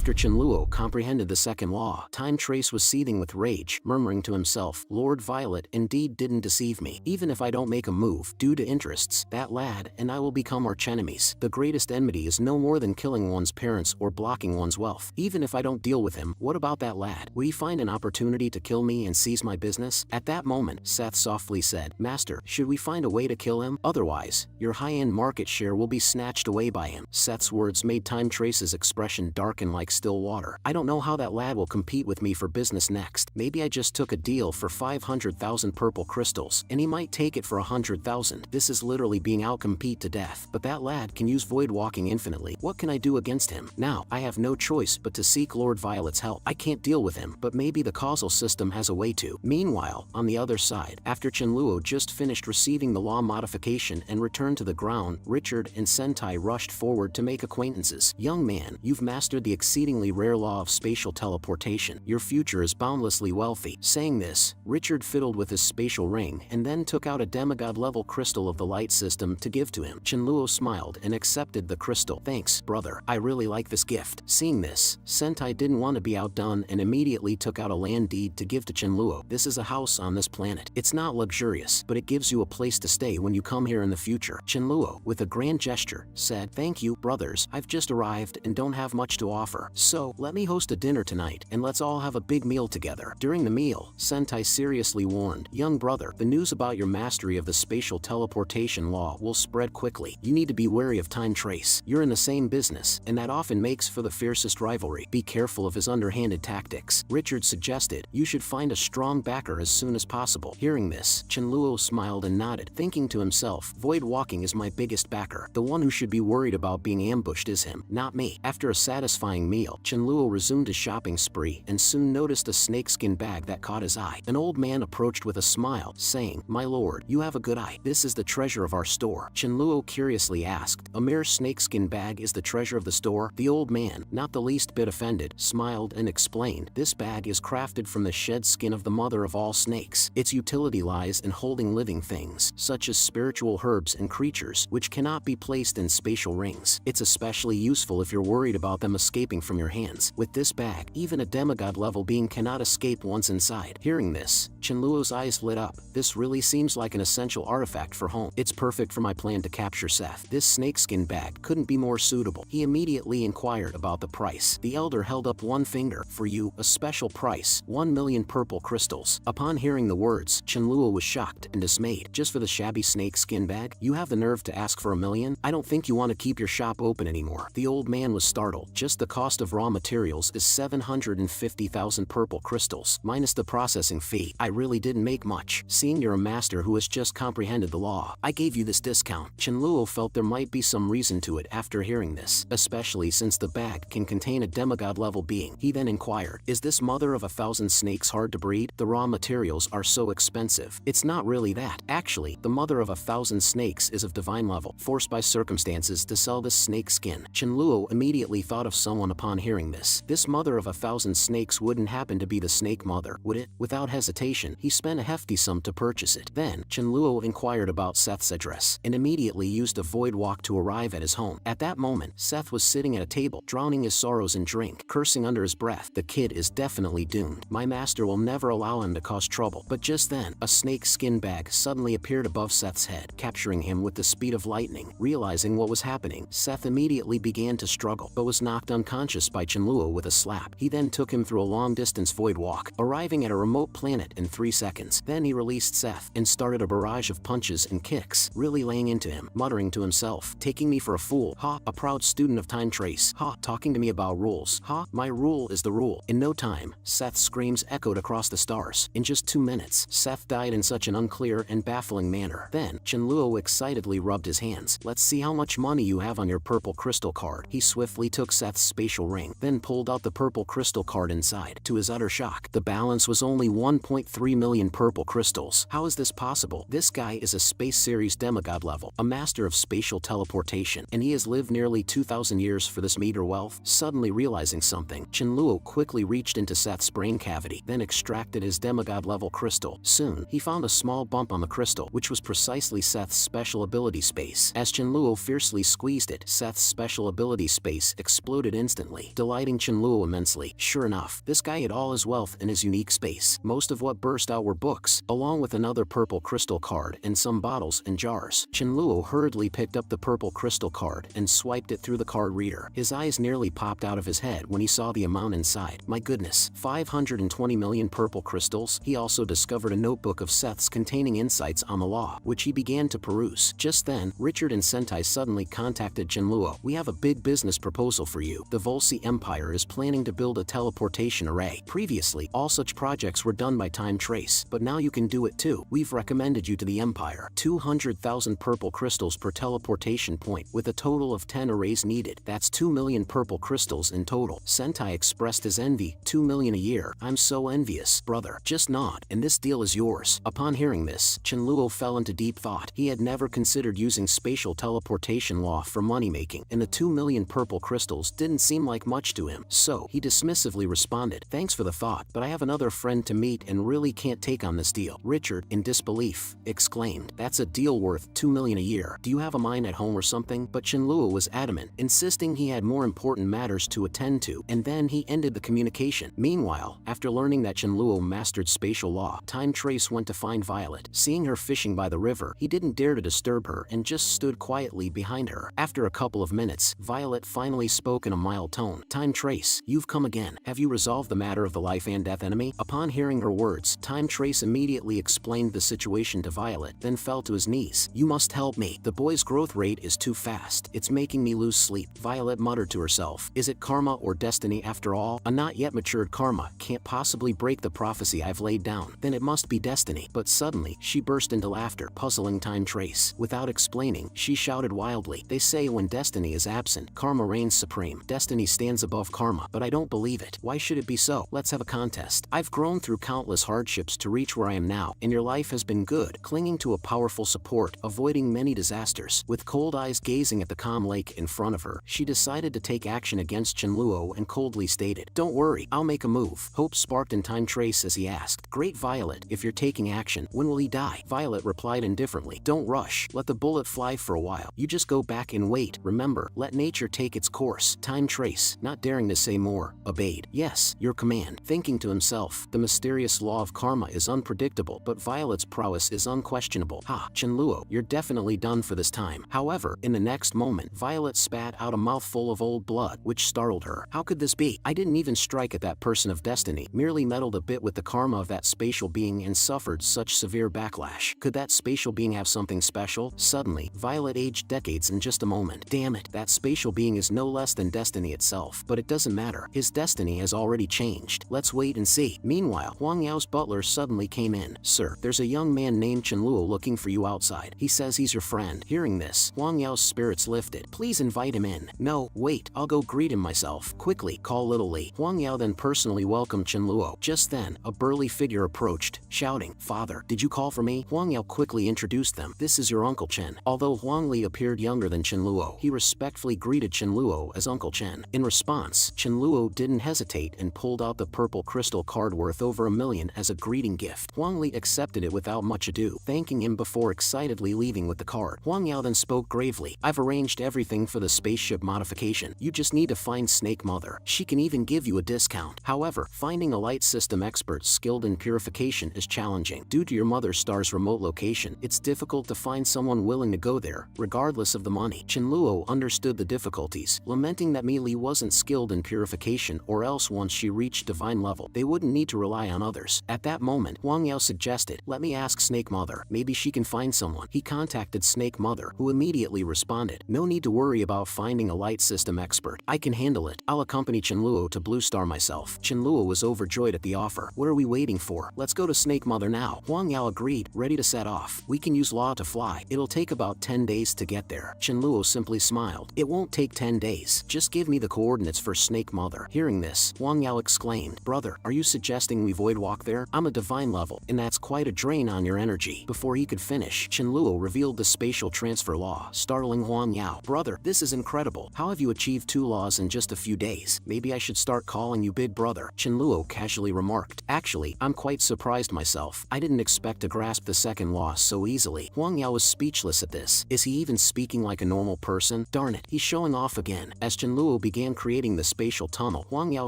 After Chenluo comprehended the second law, Time Trace was seething with rage, murmuring to himself, Lord Violet indeed didn't deceive me. Even if I don't make a move, due to interests, that lad and I will become archenemies. The greatest enmity is no more than killing one's parents or blocking one's wealth. Even if I don't deal with him, what about that lad? Will he find an opportunity to kill me and seize my business? At that moment, Seth softly said, Master, should we find a way to kill him? Otherwise, your high-end market share will be snatched away by him. Seth's words made Time Trace's expression darken like still water. I don't know how that lad will compete with me for business next. Maybe I just took a deal for 500,000 purple crystals, and he might take it for 100,000. This is literally being outcompete to death. But that lad can use void walking infinitely. What can I do against him? Now, I have no choice but to seek Lord Violet's help. I can't deal with him, but maybe the causal system has a way to. Meanwhile, on the other side, after Chenluo just finished receiving the law modification and returned to the ground, Richard and Sentai rushed forward to make acquaintances. Young man, you've mastered the exceedingly rare law of spatial teleportation. Your future is boundlessly wealthy. Saying this, Richard fiddled with his spatial ring and then took out a demigod-level crystal of the light system to give to him. Chenluo smiled and accepted the crystal. Thanks, brother. I really like this gift. Seeing this, Sentai didn't want to be outdone and immediately took out a land deed to give to Chenluo. This is a house on this planet. It's not luxurious, but it gives you a place to stay when you come here in the future. Chenluo, with a grand gesture, said, Thank you, brothers. I've just arrived and don't have much to offer. So, let me host a dinner tonight and let's all have a big meal together. During the meal, Sentai seriously warned, Young brother, the news about your mastery of the spatial teleportation law will spread quickly. You need to be wary of Time Trace. You're in the same business, and that often makes for the fiercest rivalry. Be careful of his underhanded tactics. Richard suggested, you should find a strong backer as soon as possible. Hearing this, Chenluo smiled and nodded, thinking to himself, Void walking is my biggest backer. The one who should be worried about being ambushed is him, not me. After a satisfying meal, Chenluo resumed his shopping spree and soon noticed a snakeskin bag that caught his eye. An old man approached with a smile, saying, My lord, you have a good eye. This is the treasure of our store. Chenluo curiously asked, A mere snakeskin bag is the treasure of the store? The old man, not the least bit offended, smiled and explained, This bag is crafted from the shed skin of the mother of all snakes. Its utility lies in holding living things, such as spiritual herbs and creatures, which cannot be placed in spatial rings. It's especially useful if you're worried about them escaping from your hands. With this bag, even a demigod-level being cannot escape once inside. Hearing this, Chenluo's eyes lit up. This really seems like an essential artifact for home. It's perfect for my plan to capture Seth. This snakeskin bag couldn't be more suitable. He immediately inquired about the price. The elder held up one finger. For you, a special price, 1 million purple crystals. Upon hearing the words, Chenluo was shocked and dismayed. Just for the shabby snakeskin bag? You have the nerve to ask for 1 million? I don't think you want to keep your shop open anymore. The old man was startled. Just the cost of raw materials is 750,000 purple crystals, minus the processing fee. I really didn't make much. Seeing you're a master who has just comprehended the law, I gave you this discount. Chenluo felt there might be some reason to it after hearing this, especially since the bag can contain a demigod-level being. He then inquired, Is this mother of 1,000 snakes hard to breed? The raw materials are so expensive. It's not really that. Actually, the mother of 1,000 snakes is of divine level, forced by circumstances to sell this snake skin. Chenluo immediately thought of someone upon hearing this. This mother of 1,000 snakes wouldn't happen to be the snake mother, would it? Without hesitation, he spent a hefty sum to purchase it. Then, Chenluo inquired about Seth's address, and immediately used a void walk to arrive at his home. At that moment, Seth was sitting at a table, drowning his sorrows in drink, cursing under his breath. The kid is definitely doomed. My master will never allow him to cause trouble. But just then, a snake skin bag suddenly appeared above Seth's head, capturing him with the speed of lightning. Realizing what was happening, Seth immediately began to struggle, but was knocked unconscious by Chenluo with a slap. He then took him through a long-distance void walk, arriving at a remote planet in 3 seconds. Then he released Seth and started a barrage of punches and kicks, really laying into him, muttering to himself, Taking me for a fool, ha, a proud student of Time Trace, ha, talking to me about rules, ha, my rule is the rule. In no time, Seth's screams echoed across the stars. In just 2 minutes, Seth died in such an unclear and baffling manner. Then, Chenluo excitedly rubbed his hands. Let's see how much money you have on your purple crystal card. He swiftly took Seth's spatial ring, then pulled out the purple crystal card inside. To his utter shock, the balance was only 1.3 million purple crystals. How is this possible? This guy is a Space Series demigod level, a master of spatial teleportation, and he has lived nearly 2,000 years for this meager wealth. Suddenly realizing something, Chenluo quickly reached into Seth's brain cavity, then extracted his demigod level crystal. Soon, he found a small bump on the crystal, which was precisely Seth's special ability space. As Chenluo fiercely squeezed it, Seth's special ability space exploded instantly. instantly, delighting Chenluo immensely. Sure enough, this guy had all his wealth in his unique space. Most of what burst out were books, along with another purple crystal card and some bottles and jars. Chenluo hurriedly picked up the purple crystal card and swiped it through the card reader. His eyes nearly popped out of his head when he saw the amount inside. My goodness, 520 million purple crystals. He also discovered a notebook of Seth's containing insights on the law, which he began to peruse. Just then, Richard and Sentai suddenly contacted Chenluo. We have a big business proposal for you. The Volsi Empire is planning to build a teleportation array. Previously, all such projects were done by Time Trace, but now you can do it too. We've recommended you to the Empire. 200,000 purple crystals per teleportation point, with a total of 10 arrays needed. That's 2 million purple crystals in total. Sentai expressed his envy. 2 million a year. I'm so envious, brother. Just nod, and this deal is yours. Upon hearing this, Chenluo fell into deep thought. He had never considered using spatial teleportation law for money-making, and the 2 million purple crystals didn't seem like much to him. So, he dismissively responded, thanks for the thought, but I have another friend to meet and really can't take on this deal. Richard, in disbelief, exclaimed, that's a deal worth 2 million a year. Do you have a mine at home or something? But Chenluo was adamant, insisting he had more important matters to attend to, and then he ended the communication. Meanwhile, after learning that Chenluo mastered spatial law, Time Trace went to find Violet. Seeing her fishing by the river, he didn't dare to disturb her and just stood quietly behind her. After a couple of minutes, Violet finally spoke in a mild tone. Time Trace, you've come again. Have you resolved the matter of the life and death enemy? Upon hearing her words, Time Trace immediately explained the situation to Violet, then fell to his knees. You must help me. The boy's growth rate is too fast. It's making me lose sleep. Violet muttered to herself. Is it karma or destiny after all? A not yet matured karma can't possibly break the prophecy I've laid down. Then it must be destiny. But suddenly, she burst into laughter, puzzling Time Trace. Without explaining, she shouted wildly. They say when destiny is absent, karma reigns supreme. Destiny stands above karma, but I don't believe it. Why should it be so? Let's have a contest. I've grown through countless hardships to reach where I am now, and your life has been good, clinging to a powerful support, avoiding many disasters. With cold eyes gazing at the calm lake in front of her, she decided to take action against Chenluo and coldly stated, don't worry, I'll make a move. Hope sparked in Time Trace as he asked, Great Violet, if you're taking action, when will he die? Violet replied indifferently, don't rush, let the bullet fly for a while. You just go back and wait. Remember, let nature take its course. Time Trace, not daring to say more, obeyed. Yes, your command. Thinking to himself, the mysterious law of karma is unpredictable, but Violet's prowess is unquestionable. Ha, Chenluo, you're definitely done for this time. However, in the next moment, Violet spat out a mouthful of old blood, which startled her. How could this be? I didn't even strike at that person of destiny, merely meddled a bit with the karma of that spatial being and suffered such severe backlash. Could that spatial being have something special? Suddenly, Violet aged decades in just a moment. Damn it, that spatial being is no less than destiny itself. But it doesn't matter. His destiny has already changed. Let's wait and see. Meanwhile, Huang Yao's butler suddenly came in. Sir, there's a young man named Chenluo looking for you outside. He says he's your friend. Hearing this, Huang Yao's spirits lifted. Please invite him in. No, wait, I'll go greet him myself. Quickly, call Little Li. Huang Yao then personally welcomed Chenluo. Just then, a burly figure approached, shouting, Father, did you call for me? Huang Yao quickly introduced them. This is your Uncle Chen. Although Huang Li appeared younger than Chenluo, he respectfully greeted Chenluo as Uncle Chen. In response, Chenluo didn't hesitate and pulled out the purple crystal card worth over 1 million as a greeting gift. Huang Li accepted it without much ado, thanking him before excitedly leaving with the card. Huang Yao then spoke gravely. I've arranged everything for the spaceship modification. You just need to find Snake Mother. She can even give you a discount. However, finding a light system expert skilled in purification is challenging. Due to your mother star's remote location, it's difficult to find someone willing to go there, regardless of the money. Chenluo understood the difficulties, lamenting that Mi Li wasn't skilled in purification, or else once she reached divine level, they wouldn't need to rely on others. At that moment, Huang Yao suggested, let me ask Snake Mother. Maybe she can find someone. He contacted Snake Mother, who immediately responded, no need to worry about finding a light system expert. I can handle it. I'll accompany Chenluo to Blue Star myself. Chenluo was overjoyed at the offer. What are we waiting for? Let's go to Snake Mother now. Huang Yao agreed, ready to set off. We can use law to fly. It'll take about 10 days to get there. Chenluo simply smiled. It won't take 10 days. Just give me the coordinates for Snake Mother. Hearing this, Huang Yao exclaimed, Brother, are you suggesting we void walk there? I'm a divine level, and that's quite a drain on your energy. Before he could finish, Chenluo revealed the spatial transfer law, startling Huang Yao. Brother, this is incredible. How have you achieved 2 laws in just a few days? Maybe I should start calling you Big Brother. Chenluo casually remarked. Actually, I'm quite surprised myself. I didn't expect to grasp the second law so easily. Huang Yao was speechless at this. Is he even speaking like a normal person? Darn it, he's showing off again. As Chenluo began began creating the spatial tunnel. Huang Yao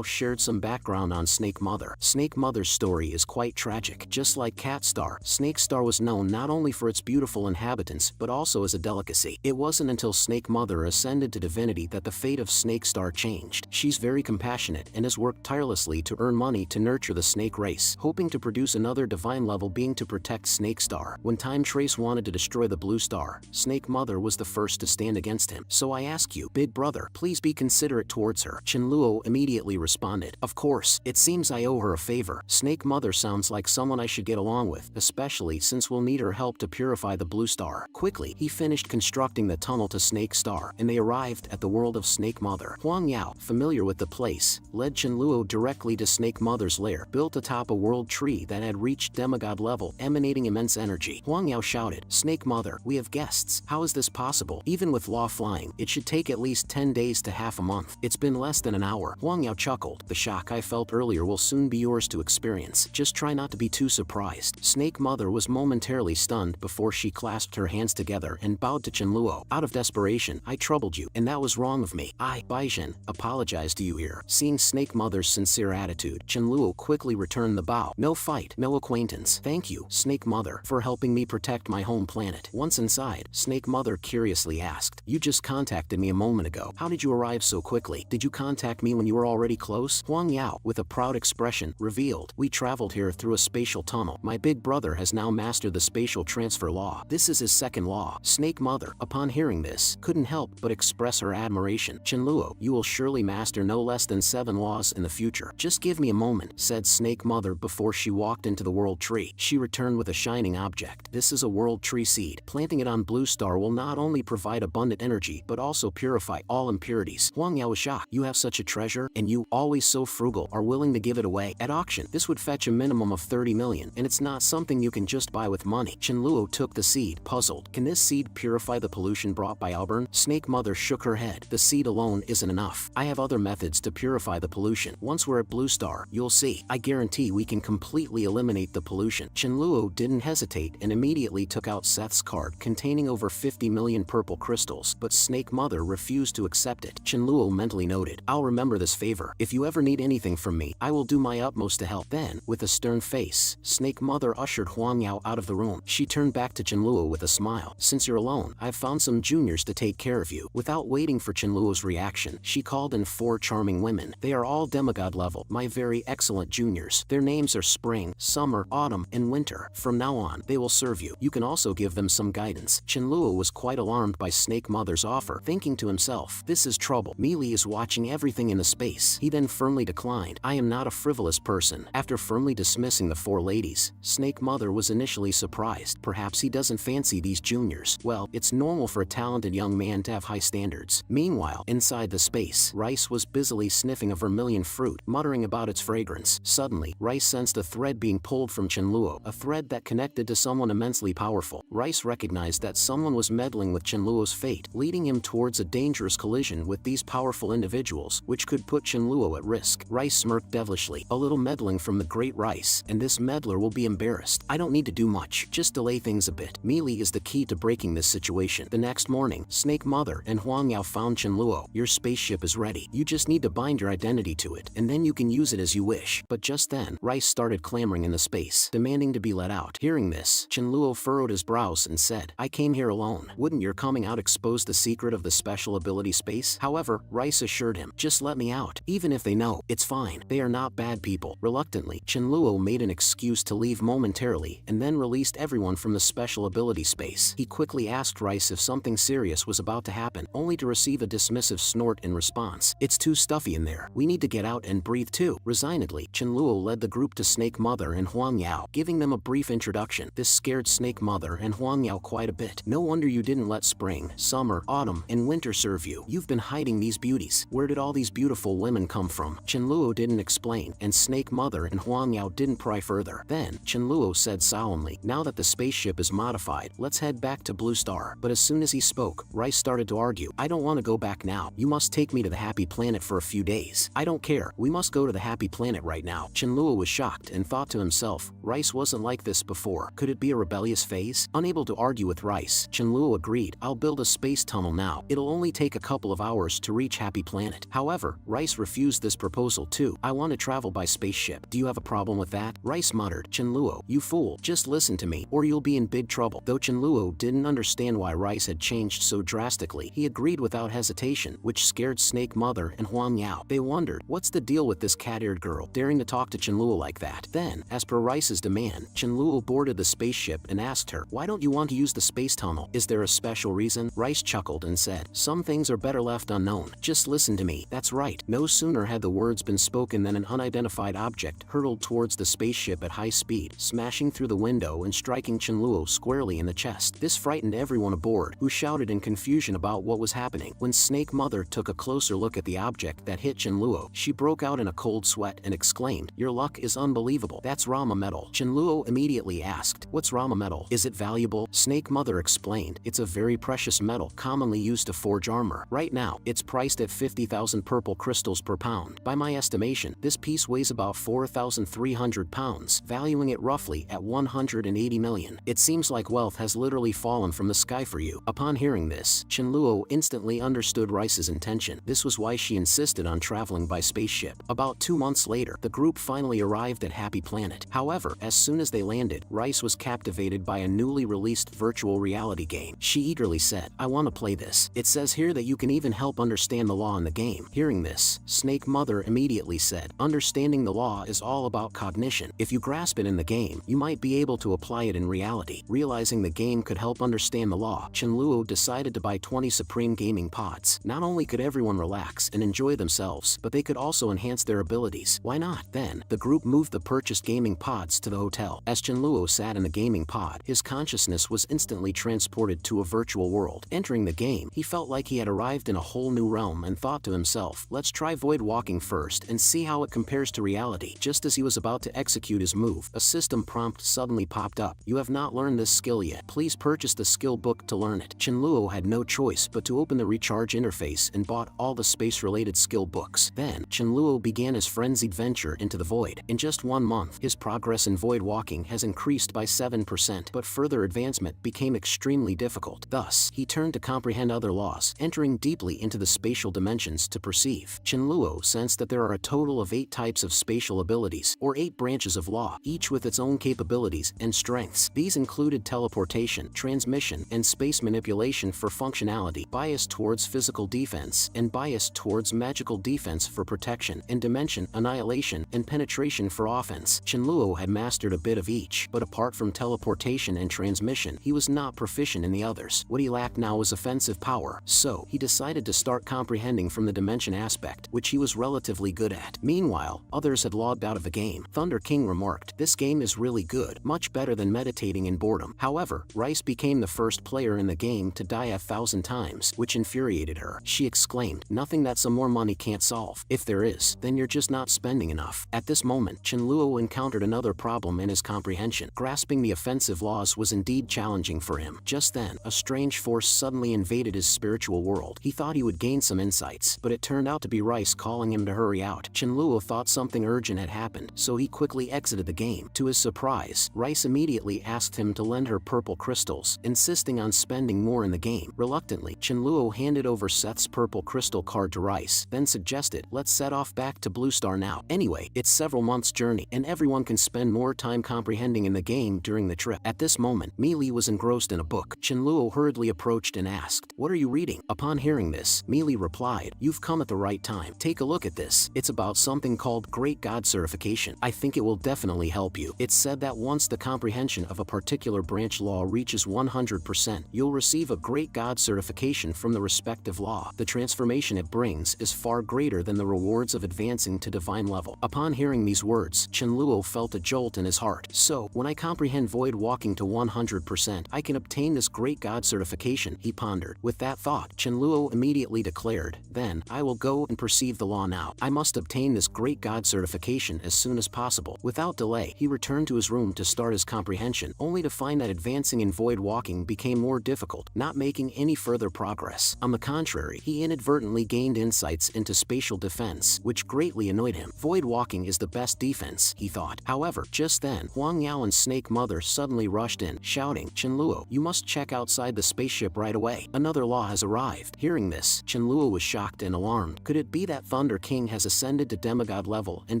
shared some background on Snake Mother. Snake Mother's story is quite tragic. Just like Cat Star, Snake Star was known not only for its beautiful inhabitants but also as a delicacy. It wasn't until Snake Mother ascended to divinity that the fate of Snake Star changed. She's very compassionate and has worked tirelessly to earn money to nurture the snake race, hoping to produce another divine-level being to protect Snake Star. When Time Trace wanted to destroy the Blue Star, Snake Mother was the first to stand against him. So I ask you, Big Brother, please be considerate towards her. Chenluo immediately responded, of course, it seems I owe her a favor. Snake Mother sounds like someone I should get along with, especially since we'll need her help to purify the Blue Star. Quickly, he finished constructing the tunnel to Snake Star, and they arrived at the world of Snake Mother. Huang Yao, familiar with the place, led Chenluo directly to Snake Mother's lair, built atop a world tree that had reached demigod level, emanating immense energy. Huang Yao shouted, Snake Mother, we have guests. How is this possible? Even with law flying, it should take at least 10 days to half a month. It's been less than an hour. Huang Yao chuckled. The shock I felt earlier will soon be yours to experience. Just try not to be too surprised. Snake Mother was momentarily stunned before she clasped her hands together and bowed to Chenluo. Out of desperation, I troubled you, and that was wrong of me. I, Baizhen, apologize to you here. Seeing Snake Mother's sincere attitude, Chenluo quickly returned the bow. No fight, no acquaintance. Thank you, Snake Mother, for helping me protect my home planet. Once inside, Snake Mother curiously asked, you just contacted me a moment ago. How did you arrive so quickly? Did you contact me when you were already close? Huang Yao, with a proud expression, revealed, we traveled here through a spatial tunnel. My big brother has now mastered the spatial transfer law. This is his second law. Snake Mother, upon hearing this, couldn't help but express her admiration. Chenluo, you will surely master no less than 7 laws in the future. Just give me a moment, said Snake Mother before she walked into the world tree. She returned with a shining object. This is a world tree seed. Planting it on Blue Star will not only provide abundant energy but also purify all impurities. Huang Yao was shocked. You have such a treasure, and you, always so frugal, are willing to give it away at auction. This would fetch a minimum of 30 million, and it's not something you can just buy with money. Chenluo took the seed, puzzled. Can this seed purify the pollution brought by Auburn? Snake Mother shook her head. The seed alone isn't enough. I have other methods to purify the pollution. Once we're at Blue Star, you'll see. I guarantee we can completely eliminate the pollution. Chenluo didn't hesitate and immediately took out Seth's card containing over 50 million purple crystals, but Snake Mother refused to accept it. Chenluo mentally noted, I'll remember this favor. If you ever need anything from me, I will do my utmost to help. Then, with a stern face, Snake Mother ushered Huang Yao out of the room. She turned back to Chenluo with a smile. Since you're alone, I've found some juniors to take care of you. Without waiting for Chenluo's reaction, she called in 4 charming women. They are all demigod level, my very excellent juniors. Their names are Spring, Summer, Autumn, and Winter. From now on, they will serve you. You can also give them some guidance. Chenluo was quite alarmed by Snake Mother's offer, thinking to himself, this is trouble. Meili is watching everything in the space. He then firmly declined. I am not a frivolous person. After firmly dismissing the 4 ladies, Snake Mother was initially surprised. Perhaps he doesn't fancy these juniors. Well, it's normal for a talented young man to have high standards. Meanwhile, inside the space, Rice was busily sniffing a vermilion fruit, muttering about its fragrance. Suddenly, Rice sensed a thread being pulled from Chenluo, a thread that connected to someone immensely powerful. Rice recognized that someone was meddling with Chenluo's fate, leading him towards a dangerous collision with these powerful individuals, which could put Chenluo at risk. Rice smirked devilishly. A little meddling from the great Rice, and this meddler will be embarrassed. I don't need to do much, just delay things a bit. Meili is the key to breaking this situation. The next morning, Snake Mother and Huang Yao found Chenluo. Your spaceship is ready. You just need to bind your identity to it, and then you can use it as you wish. But just then, Rice started clamoring in the space, demanding to be let out. Hearing this, Chenluo furrowed his brows and said, I came here alone. Wouldn't your coming out expose the secret of the special ability space? However, Rice assured him, just let me out. Even if they know, it's fine. They are not bad people. Reluctantly, Chenluo made an excuse to leave momentarily and then released everyone from the special ability space. He quickly asked Rice if something serious was about to happen, only to receive a dismissive snort in response. It's too stuffy in there. We need to get out and breathe too. Resignedly, Chenluo led the group to Snake Mother and Huang Yao, giving them a brief introduction. This scared Snake Mother and Huang Yao quite a bit. No wonder you didn't let Spring, Summer, Autumn, and Winter serve you. You've been hiding these beauties. Where did all these beautiful women come from? Chenluo didn't explain, and Snake Mother and Huang Yao didn't pry further. Then, Chenluo said solemnly, now that the spaceship is modified, let's head back to Blue Star. But as soon as he spoke, Rice started to argue. I don't want to go back now. You must take me to the Happy Planet for a few days. I don't care. We must go to the Happy Planet right now. Chenluo was shocked and thought to himself, Rice wasn't like this before. Could it be a rebellious phase? Unable to argue with Rice, Chenluo agreed. I'll build a space tunnel now. It'll only take a couple of hours to reach Happy Planet. However, Rice refused this proposal too. I want to travel by spaceship. Do you have a problem with that? Rice muttered. Chenluo, you fool, just listen to me, or you'll be in big trouble. Though Chenluo didn't understand why Rice had changed so drastically, he agreed without hesitation, which scared Snake Mother and Huang Yao. They wondered, what's the deal with this cat-eared girl daring to talk to Chenluo like that? Then, as per Rice's demand, Chenluo boarded the spaceship and asked her, why don't you want to use the space tunnel? Is there a special reason? Rice chuckled and said, some things are better left unknown. Just listen to me. That's right. No sooner had the words been spoken than an unidentified object hurtled towards the spaceship at high speed, smashing through the window and striking Chenluo squarely in the chest. This frightened everyone aboard, who shouted in confusion about what was happening. When Snake Mother took a closer look at the object that hit Chenluo, she broke out in a cold sweat and exclaimed, your luck is unbelievable. That's Rama metal. Chenluo immediately asked, what's Rama metal? Is it valuable? Snake Mother explained, it's a very precious metal commonly used to forge armor. Right now, it's priced at 50,000 purple crystals per pound. By my estimation, this piece weighs about 4,300 pounds, valuing it roughly at 180 million. It seems like wealth has literally fallen from the sky for you. Upon hearing this, Chenluo instantly understood Rice's intention. This was why she insisted on traveling by spaceship. About 2 months later, the group finally arrived at Happy Planet. However, as soon as they landed, Rice was captivated by a newly released virtual reality game. She eagerly said, I want to play this. It says here that you can even help understand the law in the game. Hearing this, Snake Mother immediately said, understanding the law is all about cognition. If you grasp it in the game, you might be able to apply it in reality. Realizing the game could help understand the law, Chenluo decided to buy 20 Supreme Gaming Pods. Not only could everyone relax and enjoy themselves, but they could also enhance their abilities. Why not? Then, the group moved the purchased gaming pods to the hotel. As Chenluo sat in the gaming pod, his consciousness was instantly transported to a virtual world. Entering the game, he felt like he had arrived in a whole new realm and thought to himself, let's try void walking first and see how it compares to reality. Just as he was about to execute his move, a system prompt suddenly popped up. You have not learned this skill yet. Please purchase the skill book to learn it. Chenluo had no choice but to open the recharge interface and bought all the space-related skill books. Then, Chenluo began his frenzied venture into the void. In just 1 month, his progress in void walking has increased by 7%, but further advancement became extremely difficult. Thus, he turned to comprehend other laws, entering deeply into the spatial dimensions to perceive. Chenluo sensed that there are a total of 8 types of spatial abilities, or 8 branches of law, each with its own capabilities and strengths. These included teleportation, transmission, and space manipulation for functionality, bias towards physical defense, and bias towards magical defense for protection, and dimension, annihilation, and penetration for offense. Chenluo had mastered a bit of each, but apart from teleportation and transmission, he was not proficient in the others. What he lacked now was offensive power, so he decided to start comprehending from the dimension aspect, which he was relatively good at. Meanwhile, others had logged out of the game. Thunder King remarked, this game is really good, much better than meditating in boredom. However, Rice became the first player in the game to die 1,000 times, which infuriated her. She exclaimed, nothing that some more money can't solve. If there is, then you're just not spending enough. At this moment, Chenluo encountered another problem in his comprehension. Grasping the offensive laws was indeed challenging for him. Just then, a strange force suddenly invaded his spiritual world. He thought he would gain some insights, but it turned out to be Rice calling him to hurry out. Chenluo thought something urgent had happened, so he quickly exited the game. To his surprise, Rice immediately asked him to lend her purple crystals, insisting on spending more in the game. Reluctantly, Chenluo handed over Seth's purple crystal card to Rice, then suggested, let's set off back to Blue Star now. Anyway, it's several months' journey, and everyone can spend more time comprehending in the game during the trip. At this moment, Meili was engrossed in a book. Chenluo hurriedly approached and asked, what are you reading? Upon hearing this, Meili replied, you've come at the right time. Take a look at this. It's about something called Great God Certification. I think it will definitely help you. It's said that once the comprehension of a particular branch law reaches 100%, you'll receive a Great God Certification from the respective law. The transformation it brings is far greater than the rewards of advancing to divine level. Upon hearing these words, Chenluo felt a jolt in his heart. So, when I comprehend void walking to 100%, I can obtain this Great God Certification, he pondered. With that thought, Chenluo immediately declared, then, I will go and perceive the law now. I must obtain this Great God Certification as soon as possible. Without delay, he returned to his room to start his comprehension, only to find that advancing in void walking became more difficult, not making any further progress. On the contrary, he inadvertently gained insights into spatial defense, which greatly annoyed him. Void walking is the best defense, he thought. However, just then, Huang Yao and Snake Mother suddenly rushed in, shouting, Chenluo, you must check outside the spaceship right away. Another law has arrived. Hearing this, Chenluo was shocked and alarmed. Could it be that Thunder King has ascended to demigod level and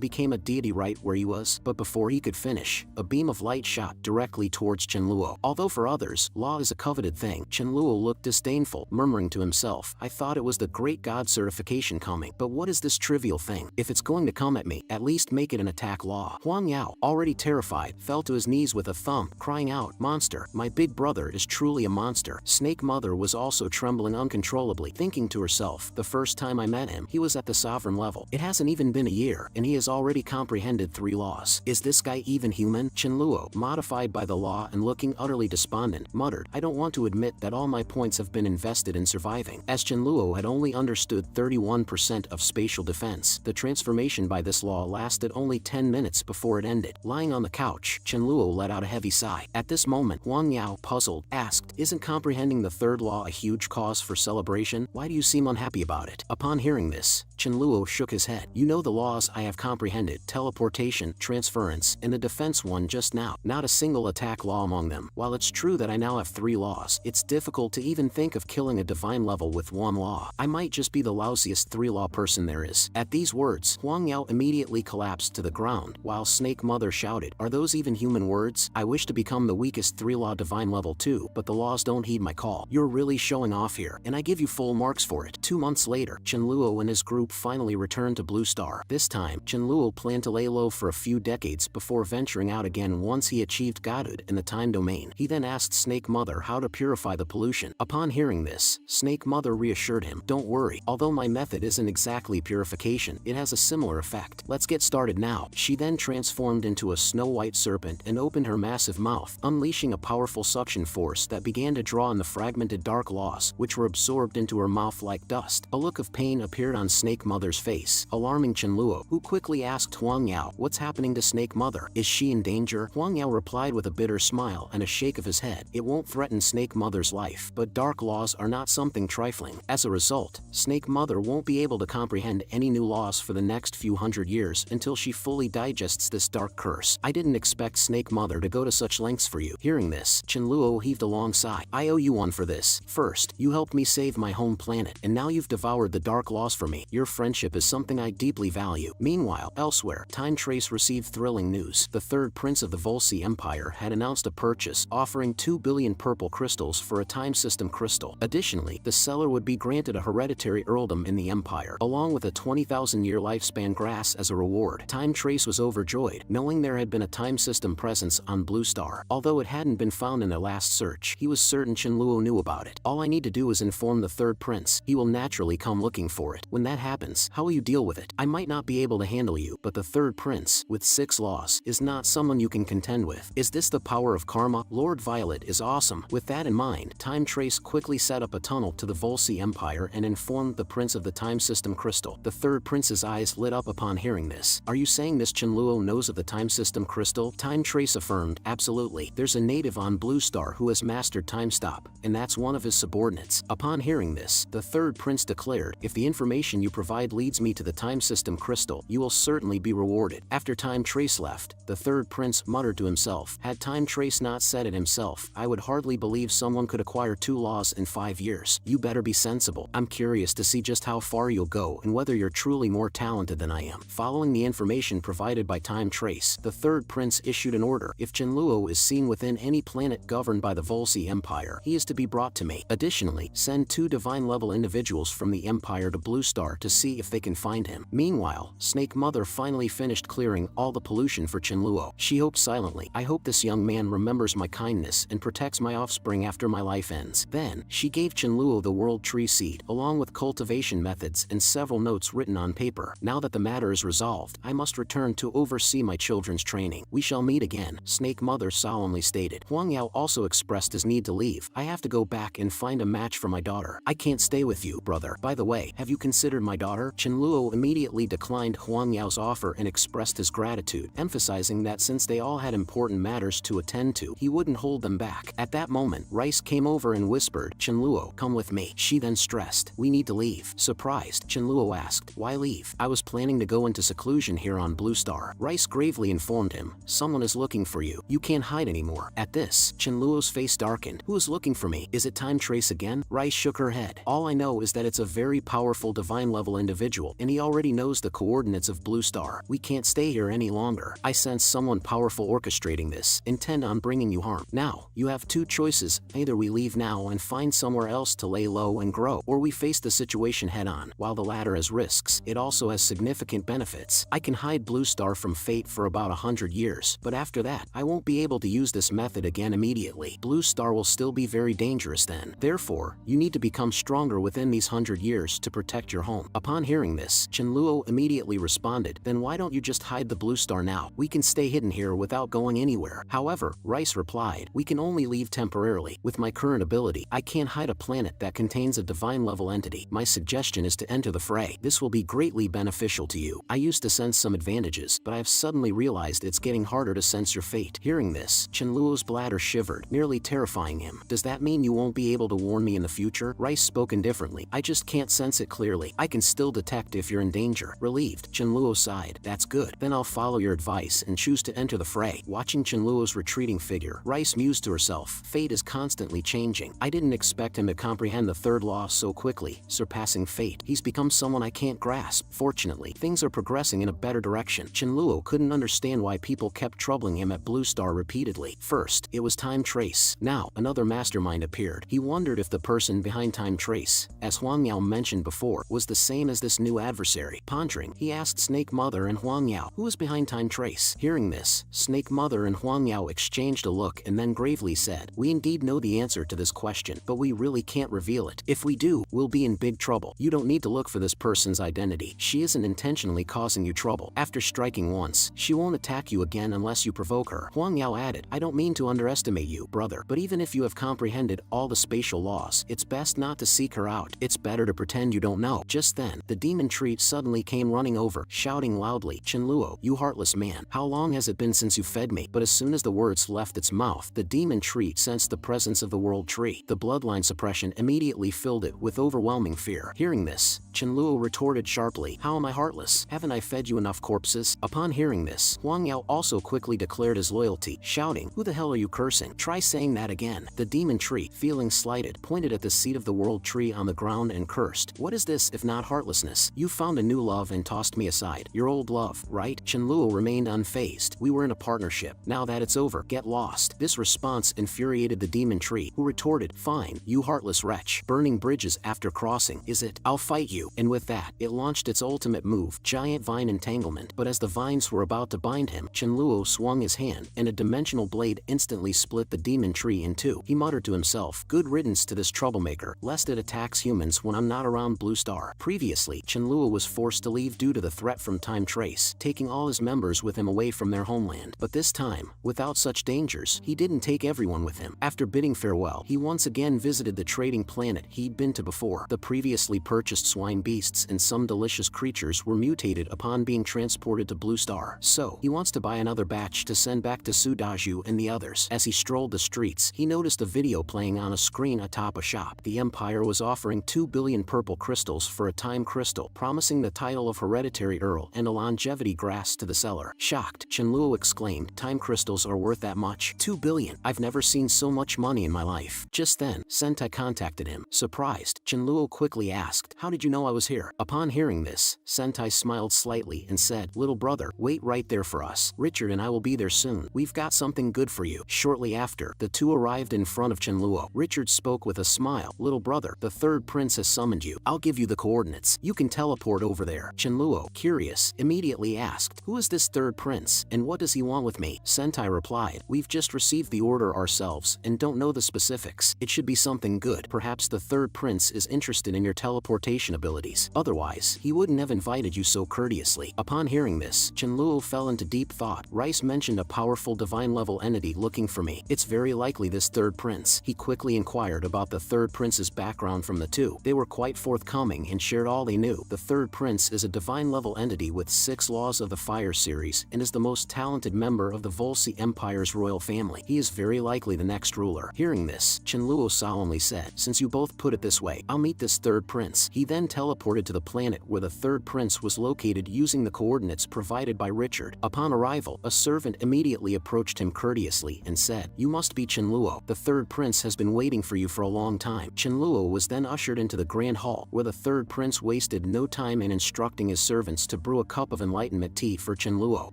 became a deity right where he was? But before he could finish, a beam of light shot directly towards Chenluo. Although for others, law is a coveted thing, Chenluo looked disdainful, murmuring to himself, I thought it was the great god certification coming. But what is this trivial thing? If it's going to come at me, at least make it an attack law. Huang Yao, already terrified, fell to his knees with a thump, crying out, monster, my big brother is truly a monster. Snake Mother was also trembling uncontrollably, thinking to herself, the first time I met him, he was at the sovereign level. It hasn't even been a year, and he has already comprehended 3 laws. Is this guy even human? Chenluo, modified by the law and looking utterly despondent, muttered, I don't want to admit that all my points have been invested in surviving. As Chenluo had only understood 31% of spatial defense, the transformation by this law lasted only 10 minutes before it ended. Lying on the couch, Chenluo let out a heavy sigh. At this moment, Huang Yao, puzzled, asked, isn't comprehending the 3rd law a huge cause for celebration? Why do you seem unhappy about it? Upon hearing this, Chenluo shook his head. You know the laws I have comprehended, teleportation, transference, and the defense one just now. Not a single attack law among them. While it's true that I now have 3 laws, it's difficult to even think of killing a divine level with 1 law. I might just be the lousiest 3-law person there is. At these words, Huang Yao immediately collapsed to the ground, while Snake Mother shouted, are those even human words? I wish to become the weakest 3-law divine level too, but the laws don't heed my call. You're really showing off here, and I give you full marks for it. 2 months later, Chenluo and his group finally returned to Blue Star. This time, Chenluo planned to lay low for a few decades before venturing out again once he achieved godhood in the time domain. He then asked Snake Mother how to purify the pollution. Upon hearing this, Snake Mother reassured him, don't worry, although my method isn't exactly purification, it has a similar effect. Let's get started now. She then transformed into a snow-white serpent and opened her massive mouth, unleashing a powerful suction force that began to draw in the fragmented dark laws, which were absorbed into her mouth like dust. A look of pain appeared on Snake Mother's face, alarming Chenluo, who quickly asked Huang Yao, what's happening to Snake Mother? Is she in danger? Huang Yao replied with a bitter smile and a shake of his head, it won't threaten Snake Mother's life, but dark laws are not something trifling. As a result, Snake Mother won't be able to comprehend any new laws for the next few hundred years until she fully digests this dark curse. I didn't expect Snake Mother to go to such lengths for you. Hearing this, Chenluo heaved a long sigh. I owe you one for this. First, you helped me save my home planet, and now you've devoured the dark laws for me. Your friendship is something I deeply value. Meanwhile, elsewhere, Time Trace received thrilling news. The 3rd Prince of the Volsci Empire had announced a purchase, offering 2 billion purple crystals for a time system crystal. Additionally, the seller would be granted a hereditary earldom in the empire, along with a 20,000-year lifespan grass as a reward. Time Trace was overjoyed, knowing there had been a time system presence on Blue Star. Although it hadn't been found in their last search, he was certain Chenluo knew about it. All I need to do is inform the 3rd Prince. He will naturally come looking for it. When that happens, how will you deal with it? I might not be able to handle you, but the 3rd Prince, with 6 laws, is not someone you can contend with. Is this the power of karma? Lord Violet is awesome. With that in mind, Time Trace quickly set up a tunnel to the Volsci Empire and informed the Prince of the Time System Crystal. The 3rd Prince's eyes lit up upon hearing this. Are you saying this Chenluo knows of the Time System Crystal? Time Trace affirmed, absolutely. There's a native on Blue Star who has mastered time stop, and that's one of his subordinates. Upon hearing this, the 3rd Prince declared, if the information you provide leads me to the Time System Crystal, you will certainly be rewarded. After Time Trace left, the 3rd Prince muttered to himself, had Time Trace not said it himself, I would hardly believe someone could acquire 2 laws in 5 years. You better be sensible. I'm curious to see just how far you'll go and whether you're truly more talented than I am. Following the information provided by Time Trace, the 3rd Prince issued an order. If Chenluo is seen within any planet governed by the Volsci Empire, he is to be brought to me. Additionally, send 2 divine-level individuals from the Empire to Blue Star to see if they can find him. Meanwhile, Snake Mother finally finished clearing all the pollution for Chenluo. She hoped silently, I hope this young man remembers my kindness and protects my offspring after my life ends. Then, she gave Chenluo the World Tree Seed, along with cultivation methods and several notes written on paper. Now that the matter is resolved, I must return to oversee my children's training. We shall meet again, Snake Mother solemnly stated. Huang Yao also expressed his need to leave. I have to go back and find a match for my daughter. I can't stay with you, brother. By the way, have you considered my daughter? Chenluo immediately declined Huang Yao's offer and expressed his gratitude, emphasizing that since they all had important matters to attend to, he wouldn't hold them back. At that moment, Rice came over and whispered, Chenluo, come with me. She then stressed, we need to leave. Surprised, Chenluo asked, why leave? I was planning to go into seclusion here on Blue Star. Rice gravely informed him, someone is looking for you. You can't hide anymore. At this, Chenluo's face darkened. Who is looking for me? Is it Time Trace again? Rice shook her head. All I know is that it's a very powerful divine-level individual, and he already knows the coordinates of Blue Star. We can't stay here any longer. I sense someone powerful orchestrating this, intent on bringing you harm. Now, you have two choices. Either we leave now and find somewhere else to lay low and grow, or we face the situation head-on. While the latter has risks, it also has significant benefits. I can hide Blue Star from fate for about 100 years, but after that, I won't be able to use this method again immediately. Blue Star will still be very dangerous then. Therefore, you need to become stronger within these 100 years to protect your home. Upon hearing this, Chenluo immediately responded, then why don't you just hide the Blue Star now? We can stay hidden here without going anywhere. However, Rice replied, we can only leave temporarily. With my current ability, I can't hide a planet that contains a divine-level entity. My suggestion is to enter the fray. This will be greatly beneficial to you. I used to sense some advantages, but I've suddenly realized it's getting harder to sense your fate. Hearing this, Chenluo's bladder shivered, nearly terrifying him. Does that mean you won't be able to warn me in the future? Rice spoke indifferently. I just can't sense it clearly. I can still detect if you're in danger. Relieved, Chenluo sighed. That's good. Then I'll follow your advice and choose to enter the fray. Watching Chenluo's retreating figure, Rice mused to herself. Fate is constantly changing. I didn't expect him to comprehend the third law so quickly, surpassing fate. He's become someone I can't grasp. Fortunately, things are progressing in a better direction. Chenluo couldn't understand why people kept troubling him at Blue Star repeatedly. First, it was Time Trace. Now, another mastermind appeared. He wondered if the person behind Time Trace, as Huang Yao mentioned before, was the same as this new adversary. Pondering, he asked Snake Mother and Huang Yao, who was behind Time Trace? Hearing this, Snake Mother and Huang Yao exchanged a look and then gravely said, we indeed know the answer to this question, but we really can't reveal it. If we do, we'll be in big trouble. You don't need to look for this person's identity. She isn't intentionally causing you trouble. After striking once, she won't attack you again unless you provoke her. Huang Yao added, I don't mean to underestimate you, brother, but even if you have comprehended all the spatial laws, it's best not to seek her out. It's better to pretend you don't know. Just then, the demon tree suddenly came running over, shouting loudly, Chenluo, you heartless man, how long has it been since you fed me? But as soon as the words left its mouth, the demon tree sensed the presence of the world tree. The bloodline suppression immediately filled it with overwhelming fear. Hearing this, Chenluo retorted sharply, how am I heartless? Haven't I fed you enough corpses? Upon hearing this, Huang Yao also quickly declared his loyalty, shouting, who the hell are you cursing? Try saying that again. The demon tree, feeling slighted, pointed at the seat of the world tree on the ground and cursed, what is this if not heartlessness? You found a new love and tossed me aside. Your old love, right? Chenluo remained unfazed. We were in a partnership. Now that it's over, get lost. This response infuriated the demon tree, who retorted, fine, you heartless wretch. Burning bridges after crossing, is it? I'll fight you. And with that, it launched its ultimate move, giant vine entanglement. But as the vines were about to bind him, Chenluo swung his hand, and a dimensional blade instantly split the demon tree in two. He muttered to himself, good riddance to this troublemaker, lest it attacks humans when I'm not around Blue Star. Previously, Chenluo was forced to leave due to the threat from Time Trace, taking all his members with him away from their homeland. But this time, without such dangers, he didn't take everyone with him. After bidding farewell, he once again visited the trading planet he'd been to before. The previously purchased swine beasts and some delicious creatures were mutated upon being transported to Blue Star. So, he wants to buy another batch to send back to Sudaju and the others. As he strolled the streets, he noticed a video playing on a screen atop a shop. The Empire was offering 2 billion purple crystals for a time crystal, promising the title of hereditary Earl and a longevity grass to the seller. Shocked, Chenluo exclaimed, time crystals are worth that much? 2 billion? I've never seen so much money in my life. Just then, Sentai contacted him. Surprised, Chenluo quickly asked, how did you know I was here? Upon hearing this, Sentai smiled slightly and said, little brother, wait right there for us. Richard and I will be there soon. We've got something good for you. Shortly after, the two arrived in front of Chenluo. Richard spoke with a smile. Little brother, the third prince has summoned you. I'll give you the coordinates. You can teleport over there. Chenluo, curious, immediately asked, who is this third prince, and what does he want with me? Sentai replied, we've just received the order ourselves and don't know the specifics. It should be something good. Perhaps the third prince is interested in your teleportation abilities. Otherwise, he wouldn't have invited you so courteously. Upon hearing this, Chenluo fell into deep thought. Rice mentioned a powerful divine-level entity looking for me. It's very likely this third prince. He quickly inquired about the third prince's background from the two. They were quite forthcoming and shared all they knew. The third prince is a divine-level entity with 6 laws of the Fire series and is the most talented member of the Volsi Empire's royal family. He is very likely the next ruler. Hearing this, Chenluo solemnly said, since you both put it this way, I'll meet this third prince. He then teleported to the planet where the third prince was located using the coordinates provided by Richard. Upon arrival, a servant immediately approached him courteously and said, you must be Chenluo. The third prince has been waiting for you for a long time. Chenluo was then ushered into the grand hall, where the third prince wasted no time in instructing his servants to brew a cup of enlightenment tea for Chenluo.